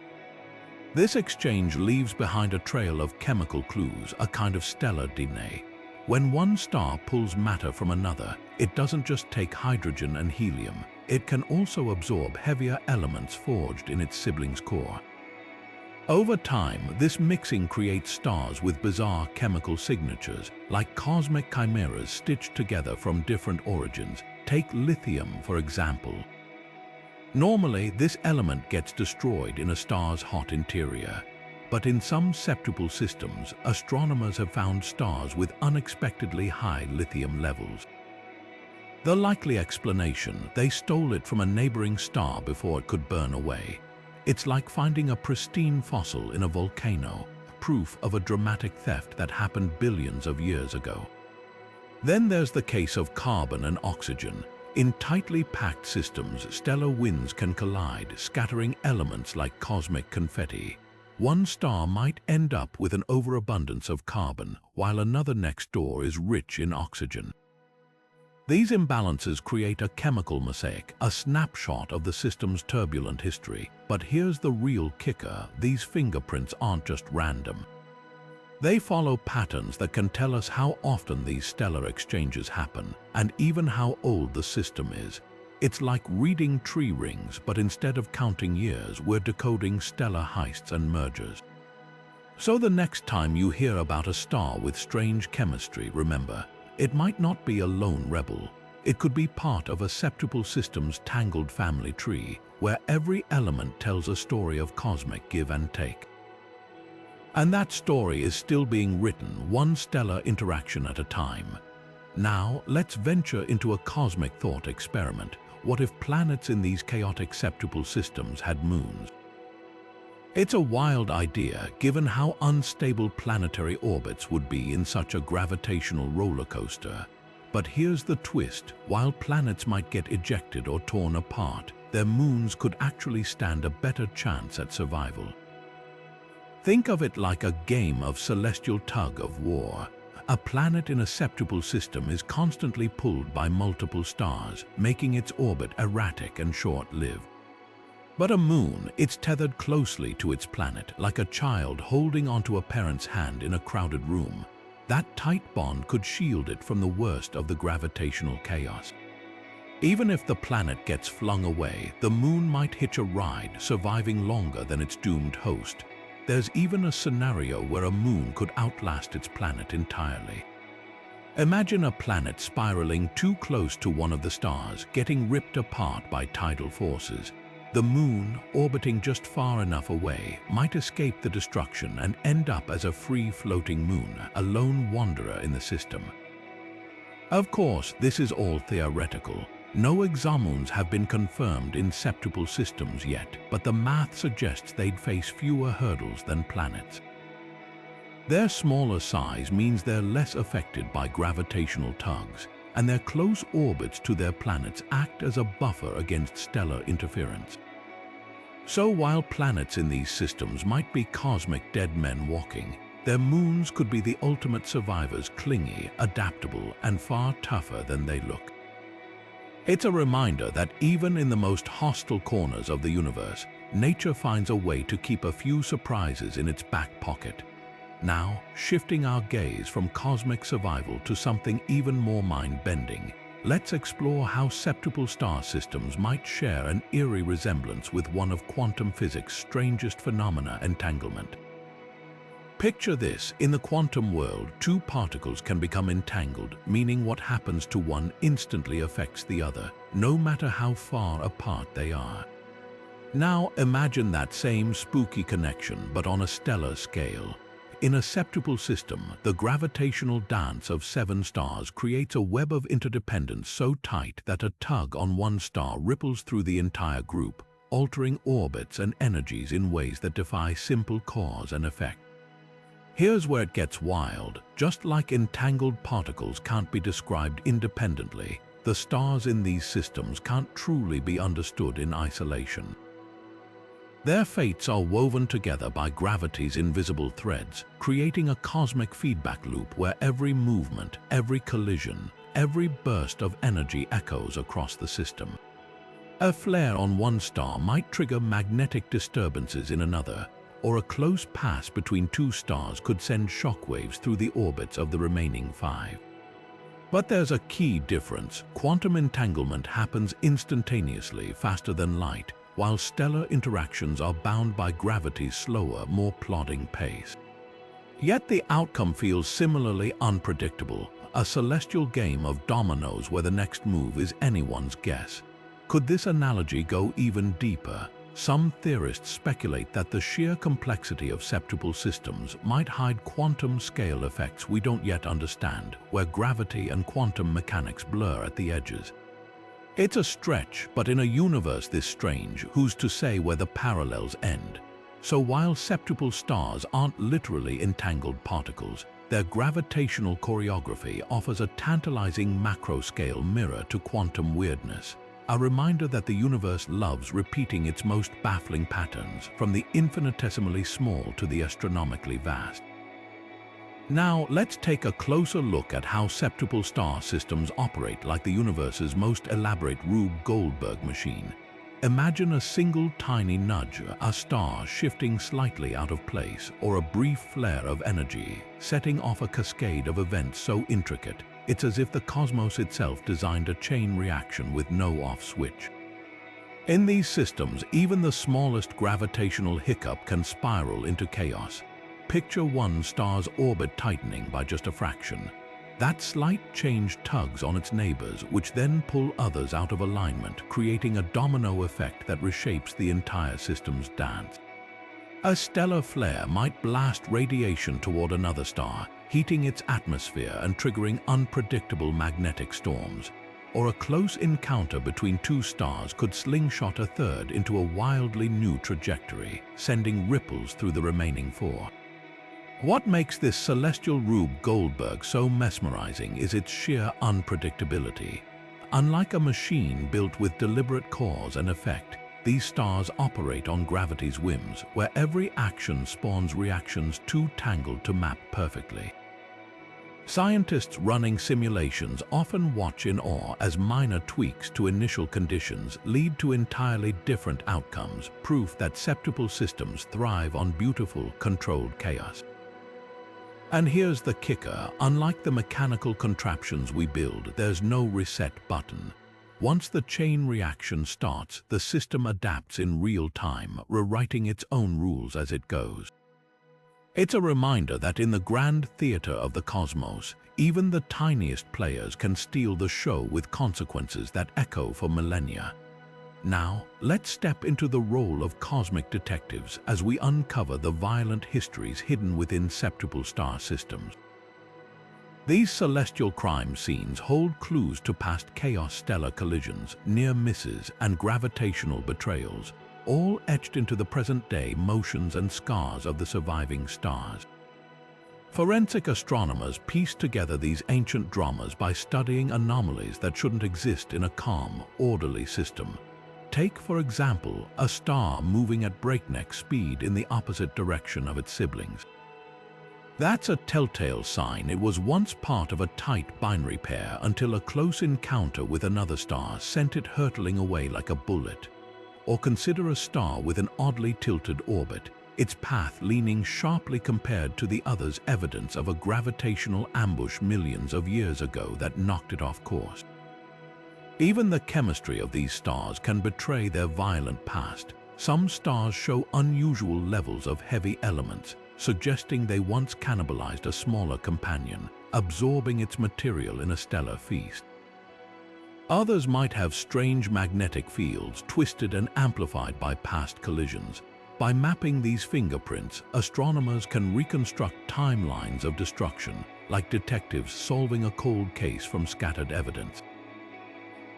This exchange leaves behind a trail of chemical clues, a kind of stellar DNA. When one star pulls matter from another, it doesn't just take hydrogen and helium, it can also absorb heavier elements forged in its siblings' core. Over time, this mixing creates stars with bizarre chemical signatures, like cosmic chimeras stitched together from different origins. Take lithium, for example. Normally, this element gets destroyed in a star's hot interior. But in some septuple systems, astronomers have found stars with unexpectedly high lithium levels. The likely explanation: they stole it from a neighboring star before it could burn away. It's like finding a pristine fossil in a volcano, proof of a dramatic theft that happened billions of years ago. Then there's the case of carbon and oxygen. In tightly packed systems, stellar winds can collide, scattering elements like cosmic confetti. One star might end up with an overabundance of carbon, while another next door is rich in oxygen. These imbalances create a chemical mosaic, a snapshot of the system's turbulent history. But here's the real kicker: these fingerprints aren't just random. They follow patterns that can tell us how often these stellar exchanges happen, and even how old the system is. It's like reading tree rings, but instead of counting years, we're decoding stellar heists and mergers. So the next time you hear about a star with strange chemistry, remember, it might not be a lone rebel. It could be part of a septuple system's tangled family tree, where every element tells a story of cosmic give and take. And that story is still being written, one stellar interaction at a time. Now, let's venture into a cosmic thought experiment. What if planets in these chaotic septuple systems had moons? It's a wild idea, given how unstable planetary orbits would be in such a gravitational roller coaster. But here's the twist: while planets might get ejected or torn apart, their moons could actually stand a better chance at survival. Think of it like a game of celestial tug-of-war. A planet in a septuple system is constantly pulled by multiple stars, making its orbit erratic and short-lived. But a moon, it's tethered closely to its planet, like a child holding onto a parent's hand in a crowded room. That tight bond could shield it from the worst of the gravitational chaos. Even if the planet gets flung away, the moon might hitch a ride, surviving longer than its doomed host. There's even a scenario where a moon could outlast its planet entirely. Imagine a planet spiraling too close to one of the stars, getting ripped apart by tidal forces. The moon, orbiting just far enough away, might escape the destruction and end up as a free-floating moon, a lone wanderer in the system. Of course, this is all theoretical. No exomoons have been confirmed in septuple systems yet, but the math suggests they'd face fewer hurdles than planets. Their smaller size means they're less affected by gravitational tugs, and their close orbits to their planets act as a buffer against stellar interference. So while planets in these systems might be cosmic dead men walking, their moons could be the ultimate survivors, clingy, adaptable, and far tougher than they look. It's a reminder that even in the most hostile corners of the universe, nature finds a way to keep a few surprises in its back pocket. Now, shifting our gaze from cosmic survival to something even more mind-bending, let's explore how septuple star systems might share an eerie resemblance with one of quantum physics' strangest phenomena, entanglement. Picture this: in the quantum world, two particles can become entangled, meaning what happens to one instantly affects the other, no matter how far apart they are. Now imagine that same spooky connection, but on a stellar scale. In a septuple system, the gravitational dance of 7 stars creates a web of interdependence so tight that a tug on one star ripples through the entire group, altering orbits and energies in ways that defy simple cause and effect. Here's where it gets wild. Just like entangled particles can't be described independently, the stars in these systems can't truly be understood in isolation. Their fates are woven together by gravity's invisible threads, creating a cosmic feedback loop where every movement, every collision, every burst of energy echoes across the system. A flare on one star might trigger magnetic disturbances in another, or a close pass between 2 stars could send shockwaves through the orbits of the remaining 5. But there's a key difference. Quantum entanglement happens instantaneously, faster than light, while stellar interactions are bound by gravity's slower, more plodding pace. Yet the outcome feels similarly unpredictable, a celestial game of dominoes where the next move is anyone's guess. Could this analogy go even deeper? Some theorists speculate that the sheer complexity of septuple systems might hide quantum-scale effects we don't yet understand, where gravity and quantum mechanics blur at the edges. It's a stretch, but in a universe this strange, who's to say where the parallels end? So while septuple stars aren't literally entangled particles, their gravitational choreography offers a tantalizing macro-scale mirror to quantum weirdness, a reminder that the universe loves repeating its most baffling patterns, from the infinitesimally small to the astronomically vast. Now, let's take a closer look at how septuple star systems operate like the universe's most elaborate Rube Goldberg machine. Imagine a single tiny nudge, a star shifting slightly out of place, or a brief flare of energy, setting off a cascade of events so intricate, it's as if the cosmos itself designed a chain reaction with no off switch. In these systems, even the smallest gravitational hiccup can spiral into chaos. Picture one star's orbit tightening by just a fraction. That slight change tugs on its neighbors, which then pull others out of alignment, creating a domino effect that reshapes the entire system's dance. A stellar flare might blast radiation toward another star, heating its atmosphere and triggering unpredictable magnetic storms. Or a close encounter between 2 stars could slingshot a third into a wildly new trajectory, sending ripples through the remaining 4. What makes this celestial Rube Goldberg so mesmerizing is its sheer unpredictability. Unlike a machine built with deliberate cause and effect, these stars operate on gravity's whims, where every action spawns reactions too tangled to map perfectly. Scientists running simulations often watch in awe as minor tweaks to initial conditions lead to entirely different outcomes, proof that septuple systems thrive on beautiful, controlled chaos. And here's the kicker: unlike the mechanical contraptions we build, there's no reset button. Once the chain reaction starts, the system adapts in real time, rewriting its own rules as it goes. It's a reminder that in the grand theater of the cosmos, even the tiniest players can steal the show with consequences that echo for millennia. Now, let's step into the role of cosmic detectives as we uncover the violent histories hidden within septuple star systems. These celestial crime scenes hold clues to past chaos, stellar collisions, near misses, and gravitational betrayals, all etched into the present-day motions and scars of the surviving stars. Forensic astronomers piece together these ancient dramas by studying anomalies that shouldn't exist in a calm, orderly system. Take, for example, a star moving at breakneck speed in the opposite direction of its siblings. That's a telltale sign it was once part of a tight binary pair until a close encounter with another star sent it hurtling away like a bullet. Or consider a star with an oddly tilted orbit, its path leaning sharply compared to the other's, evidence of a gravitational ambush millions of years ago that knocked it off course. Even the chemistry of these stars can betray their violent past. Some stars show unusual levels of heavy elements, suggesting they once cannibalized a smaller companion, absorbing its material in a stellar feast. Others might have strange magnetic fields twisted and amplified by past collisions. By mapping these fingerprints, astronomers can reconstruct timelines of destruction, like detectives solving a cold case from scattered evidence.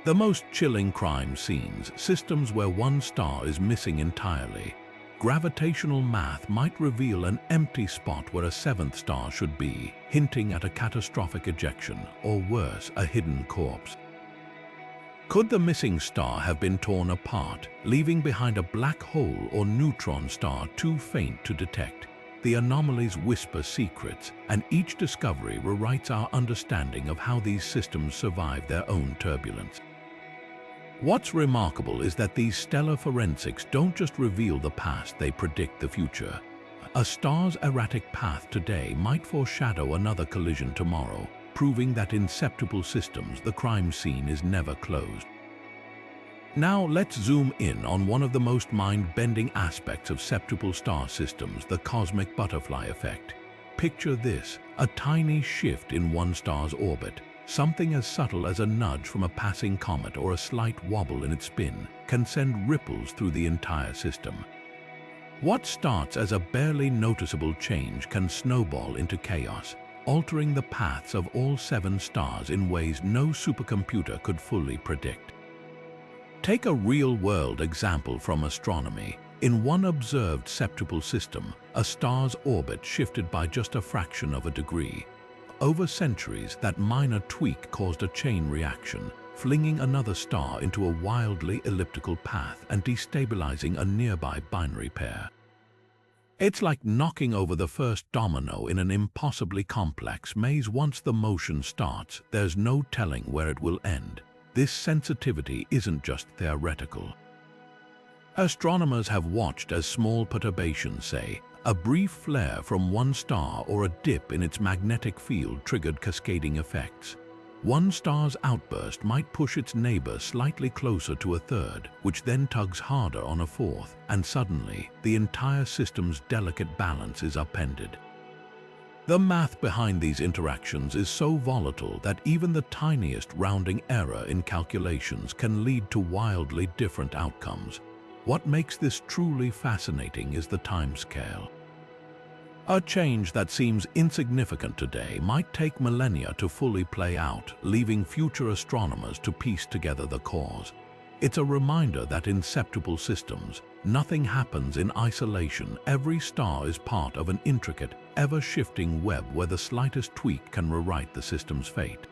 The most chilling crime scenes, systems where one star is missing entirely. Gravitational math might reveal an empty spot where a seventh star should be, hinting at a catastrophic ejection, or worse, a hidden corpse. Could the missing star have been torn apart, leaving behind a black hole or neutron star too faint to detect? The anomalies whisper secrets, and each discovery rewrites our understanding of how these systems survive their own turbulence. What's remarkable is that these stellar forensics don't just reveal the past, they predict the future. A star's erratic path today might foreshadow another collision tomorrow, proving that in septuple systems the crime scene is never closed. Now let's zoom in on one of the most mind-bending aspects of septuple star systems, the cosmic butterfly effect. Picture this, a tiny shift in one star's orbit. Something as subtle as a nudge from a passing comet or a slight wobble in its spin can send ripples through the entire system. What starts as a barely noticeable change can snowball into chaos, altering the paths of all 7 stars in ways no supercomputer could fully predict. Take a real-world example from astronomy. In one observed septuple system, a star's orbit shifted by just a fraction of a degree. Over centuries, that minor tweak caused a chain reaction, flinging another star into a wildly elliptical path and destabilizing a nearby binary pair. It's like knocking over the first domino in an impossibly complex maze. Once the motion starts, there's no telling where it will end. This sensitivity isn't just theoretical. Astronomers have watched as small perturbations, say, a brief flare from one star or a dip in its magnetic field, triggered cascading effects. One star's outburst might push its neighbor slightly closer to a third, which then tugs harder on a fourth, and suddenly, the entire system's delicate balance is upended. The math behind these interactions is so volatile that even the tiniest rounding error in calculations can lead to wildly different outcomes. What makes this truly fascinating is the timescale. A change that seems insignificant today might take millennia to fully play out, leaving future astronomers to piece together the cause. It's a reminder that in septuple systems, nothing happens in isolation. Every star is part of an intricate, ever-shifting web where the slightest tweak can rewrite the system's fate.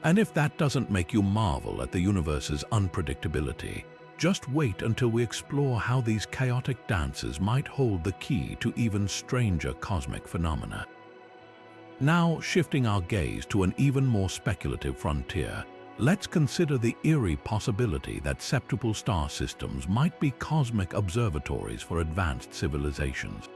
And if that doesn't make you marvel at the universe's unpredictability, just wait until we explore how these chaotic dances might hold the key to even stranger cosmic phenomena. Now, shifting our gaze to an even more speculative frontier, let's consider the eerie possibility that septuple star systems might be cosmic observatories for advanced civilizations.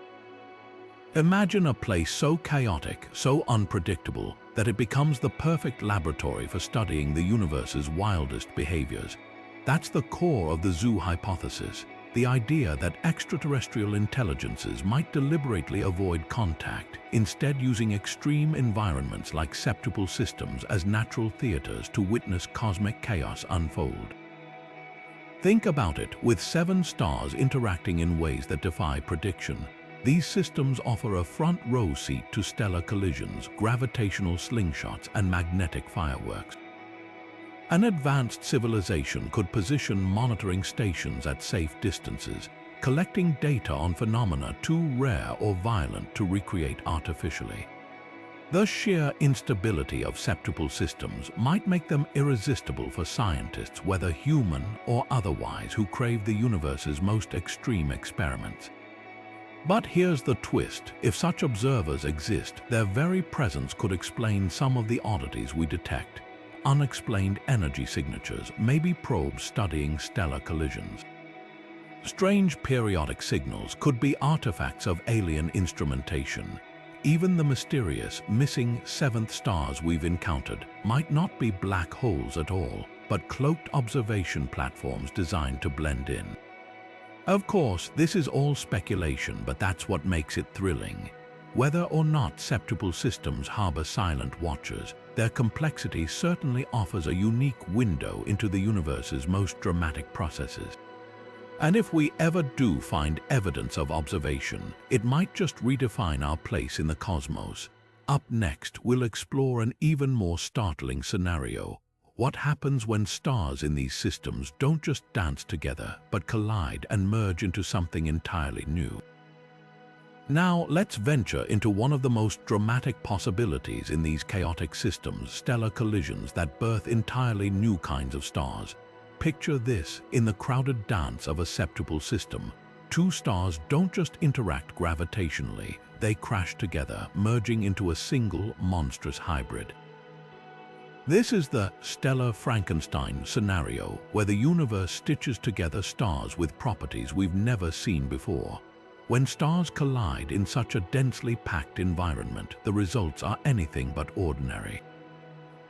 Imagine a place so chaotic, so unpredictable, that it becomes the perfect laboratory for studying the universe's wildest behaviors. That's the core of the zoo hypothesis, the idea that extraterrestrial intelligences might deliberately avoid contact, instead using extreme environments like septuple systems as natural theaters to witness cosmic chaos unfold. Think about it, with 7 stars interacting in ways that defy prediction. These systems offer a front-row seat to stellar collisions, gravitational slingshots, and magnetic fireworks. An advanced civilization could position monitoring stations at safe distances, collecting data on phenomena too rare or violent to recreate artificially. The sheer instability of septuple systems might make them irresistible for scientists, whether human or otherwise, who crave the universe's most extreme experiments. But here's the twist: if such observers exist, their very presence could explain some of the oddities we detect. Unexplained energy signatures, maybe probes studying stellar collisions. Strange periodic signals could be artifacts of alien instrumentation. Even the mysterious, missing 7th stars we've encountered might not be black holes at all, but cloaked observation platforms designed to blend in. Of course, this is all speculation, but that's what makes it thrilling. Whether or not septuple systems harbor silent watchers, their complexity certainly offers a unique window into the universe's most dramatic processes. And if we ever do find evidence of observation, it might just redefine our place in the cosmos. Up next, we'll explore an even more startling scenario. What happens when stars in these systems don't just dance together, but collide and merge into something entirely new? Now, let's venture into one of the most dramatic possibilities in these chaotic systems: stellar collisions that birth entirely new kinds of stars. Picture this: in the crowded dance of a septuple system, two stars don't just interact gravitationally, they crash together, merging into a single monstrous hybrid. This is the stellar Frankenstein scenario, where the universe stitches together stars with properties we've never seen before. When stars collide in such a densely packed environment, the results are anything but ordinary.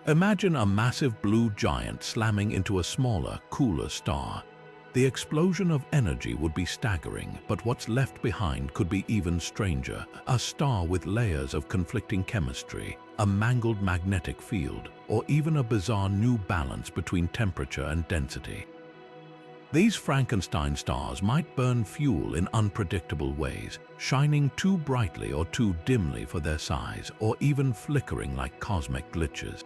Imagine a massive blue giant slamming into a smaller, cooler star. The explosion of energy would be staggering, but what's left behind could be even stranger: a star with layers of conflicting chemistry, a mangled magnetic field, or even a bizarre new balance between temperature and density. These Frankenstein stars might burn fuel in unpredictable ways, shining too brightly or too dimly for their size, or even flickering like cosmic glitches.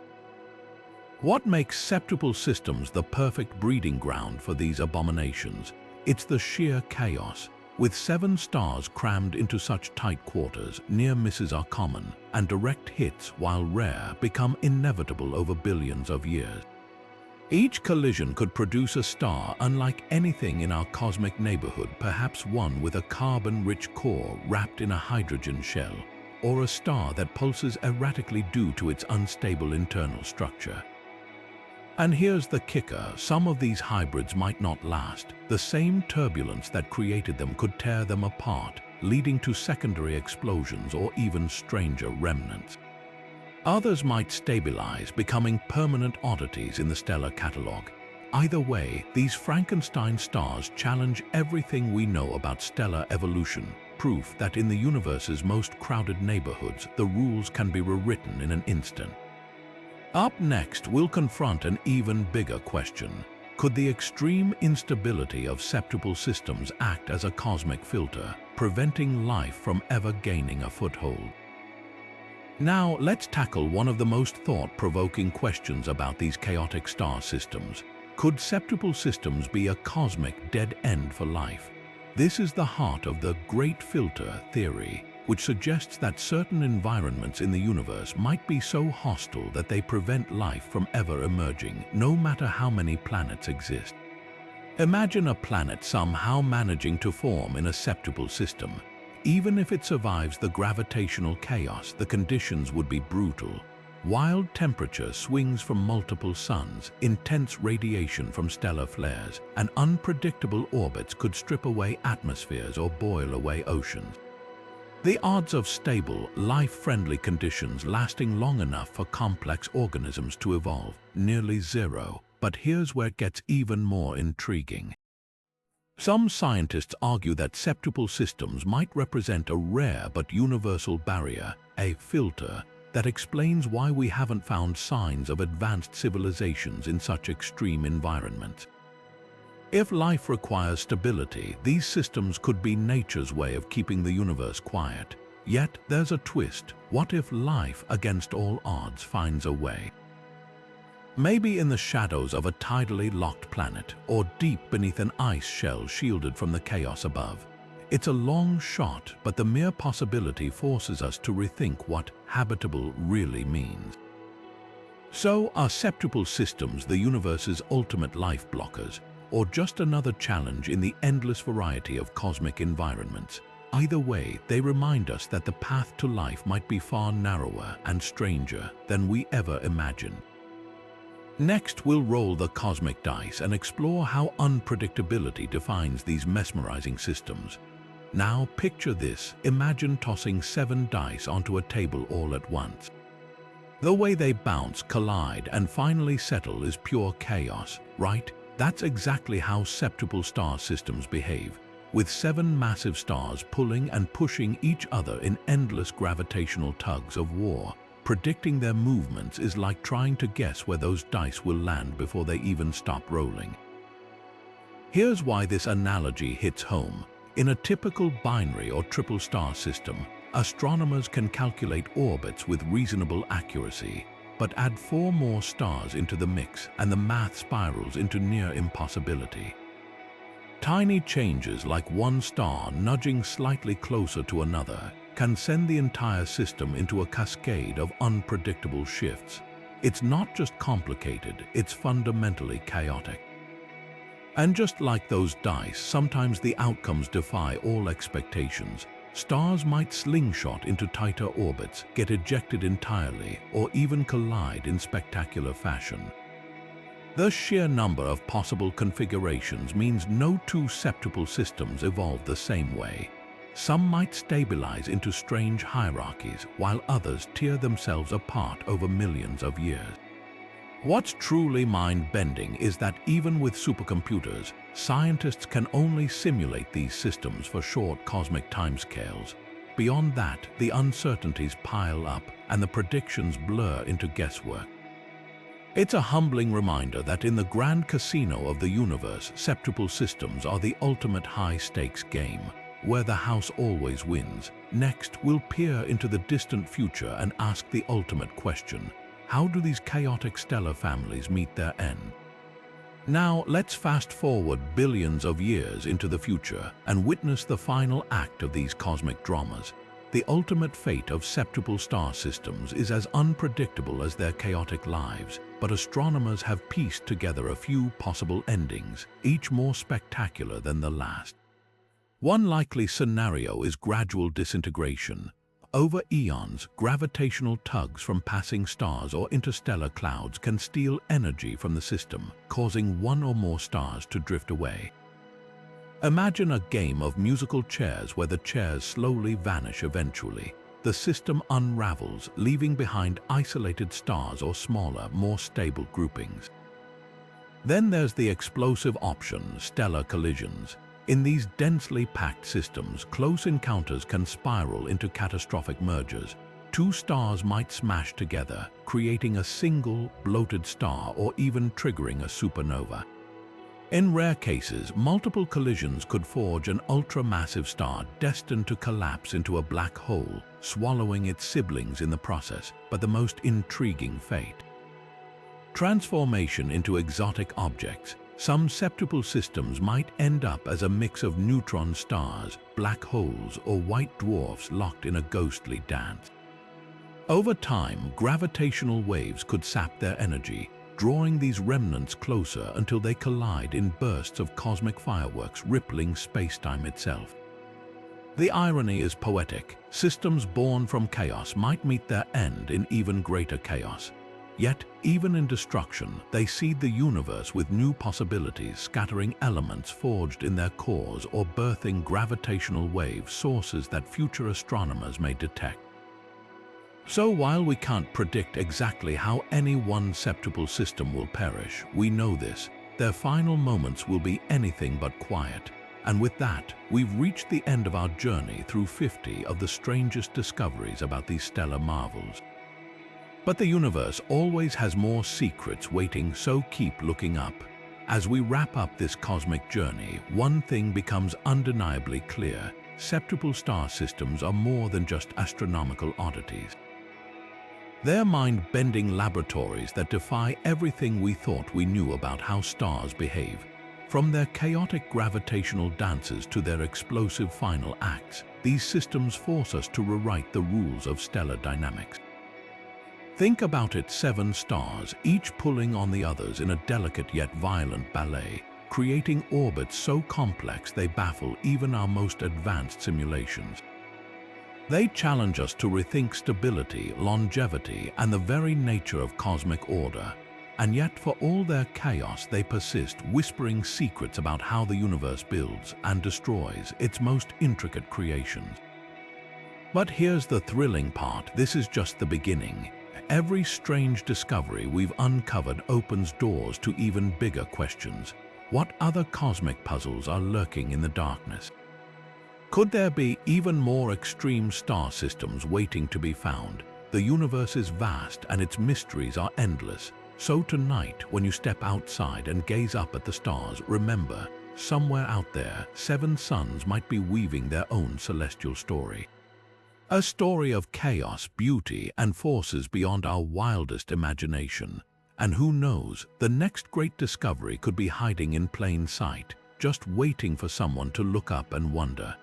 What makes septuple systems the perfect breeding ground for these abominations? It's the sheer chaos. With 7 stars crammed into such tight quarters, near misses are common, and direct hits, while rare, become inevitable over billions of years. Each collision could produce a star unlike anything in our cosmic neighborhood, perhaps one with a carbon-rich core wrapped in a hydrogen shell, or a star that pulses erratically due to its unstable internal structure. And here's the kicker: some of these hybrids might not last. The same turbulence that created them could tear them apart, leading to secondary explosions or even stranger remnants. Others might stabilize, becoming permanent oddities in the stellar catalogue. Either way, these Frankenstein stars challenge everything we know about stellar evolution, proof that in the universe's most crowded neighborhoods, the rules can be rewritten in an instant. Up next, we'll confront an even bigger question. Could the extreme instability of septuple systems act as a cosmic filter, preventing life from ever gaining a foothold? Now, let's tackle one of the most thought-provoking questions about these chaotic star systems. Could septuple systems be a cosmic dead end for life? This is the heart of the Great Filter theory, which suggests that certain environments in the universe might be so hostile that they prevent life from ever emerging, no matter how many planets exist. Imagine a planet somehow managing to form in a septuple system. Even if it survives the gravitational chaos, the conditions would be brutal. Wild temperature swings from multiple suns, intense radiation from stellar flares, and unpredictable orbits could strip away atmospheres or boil away oceans. The odds of stable, life-friendly conditions lasting long enough for complex organisms to evolve, nearly zero. But here's where it gets even more intriguing. Some scientists argue that septuple systems might represent a rare but universal barrier, a filter, that explains why we haven't found signs of advanced civilizations in such extreme environments. If life requires stability, these systems could be nature's way of keeping the universe quiet. Yet there's a twist. What if life, against all odds, finds a way? Maybe in the shadows of a tidally locked planet, or deep beneath an ice shell shielded from the chaos above. It's a long shot, but the mere possibility forces us to rethink what habitable really means. So, are septuple systems the universe's ultimate life blockers, or just another challenge in the endless variety of cosmic environments? Either way, they remind us that the path to life might be far narrower and stranger than we ever imagined. Next, we'll roll the cosmic dice and explore how unpredictability defines these mesmerizing systems. Now, picture this. Imagine tossing 7 dice onto a table all at once. The way they bounce, collide, and finally settle is pure chaos, right? That's exactly how septuple star systems behave, with 7 massive stars pulling and pushing each other in endless gravitational tugs of war, Predicting their movements is like trying to guess where those dice will land before they even stop rolling. Here's why this analogy hits home. In a typical binary or triple star system, astronomers can calculate orbits with reasonable accuracy, but add 4 more stars into the mix and the math spirals into near impossibility. Tiny changes like one star nudging slightly closer to another can send the entire system into a cascade of unpredictable shifts. It's not just complicated, it's fundamentally chaotic. And just like those dice, sometimes the outcomes defy all expectations. Stars might slingshot into tighter orbits, get ejected entirely, or even collide in spectacular fashion. The sheer number of possible configurations means no two septuple systems evolve the same way. Some might stabilize into strange hierarchies, while others tear themselves apart over millions of years. What's truly mind-bending is that even with supercomputers, scientists can only simulate these systems for short cosmic timescales. Beyond that, the uncertainties pile up and the predictions blur into guesswork. It's a humbling reminder that in the grand casino of the universe, septuple systems are the ultimate high-stakes game, where the house always wins. Next, we'll peer into the distant future and ask the ultimate question: how do these chaotic stellar families meet their end? Now, let's fast forward billions of years into the future and witness the final act of these cosmic dramas. The ultimate fate of septuple star systems is as unpredictable as their chaotic lives, but astronomers have pieced together a few possible endings, each more spectacular than the last. One likely scenario is gradual disintegration. Over eons, gravitational tugs from passing stars or interstellar clouds can steal energy from the system, causing one or more stars to drift away. Imagine a game of musical chairs where the chairs slowly vanish eventually. The system unravels, leaving behind isolated stars or smaller, more stable groupings. Then there's the explosive option, stellar collisions. In these densely packed systems, close encounters can spiral into catastrophic mergers. 2 stars might smash together, creating a single, bloated star or even triggering a supernova. In rare cases, multiple collisions could forge an ultra-massive star destined to collapse into a black hole, swallowing its siblings in the process, but the most intriguing fate: transformation into exotic objects. Some septuple systems might end up as a mix of neutron stars, black holes, or white dwarfs locked in a ghostly dance. Over time, gravitational waves could sap their energy, drawing these remnants closer until they collide in bursts of cosmic fireworks rippling spacetime itself. The irony is poetic. Systems born from chaos might meet their end in even greater chaos. Yet, even in destruction, they seed the universe with new possibilities, scattering elements forged in their cores or birthing gravitational wave sources that future astronomers may detect. So while we can't predict exactly how any one septuple system will perish, we know this: their final moments will be anything but quiet. And with that, we've reached the end of our journey through 50 of the strangest discoveries about these stellar marvels. But the universe always has more secrets waiting, so keep looking up. As we wrap up this cosmic journey, one thing becomes undeniably clear: septuple star systems are more than just astronomical oddities. They're mind-bending laboratories that defy everything we thought we knew about how stars behave. From their chaotic gravitational dances to their explosive final acts, these systems force us to rewrite the rules of stellar dynamics. Think about it: 7 stars, each pulling on the others in a delicate yet violent ballet, creating orbits so complex they baffle even our most advanced simulations. They challenge us to rethink stability, longevity, and the very nature of cosmic order. And yet, for all their chaos, they persist, whispering secrets about how the universe builds and destroys its most intricate creations. But here's the thrilling part: this is just the beginning. Every strange discovery we've uncovered opens doors to even bigger questions. What other cosmic puzzles are lurking in the darkness? Could there be even more extreme star systems waiting to be found? The universe is vast and its mysteries are endless. So tonight, when you step outside and gaze up at the stars, remember, somewhere out there, 7 suns might be weaving their own celestial story. A story of chaos, beauty, and forces beyond our wildest imagination. And who knows, the next great discovery could be hiding in plain sight, just waiting for someone to look up and wonder.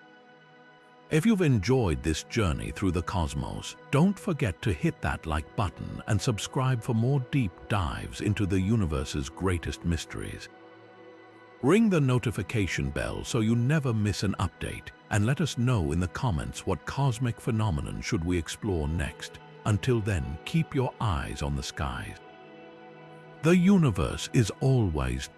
If you've enjoyed this journey through the cosmos, don't forget to hit that like button and subscribe for more deep dives into the universe's greatest mysteries. Ring the notification bell so you never miss an update, and let us know in the comments what cosmic phenomenon should we explore next. Until then, keep your eyes on the skies. The universe is always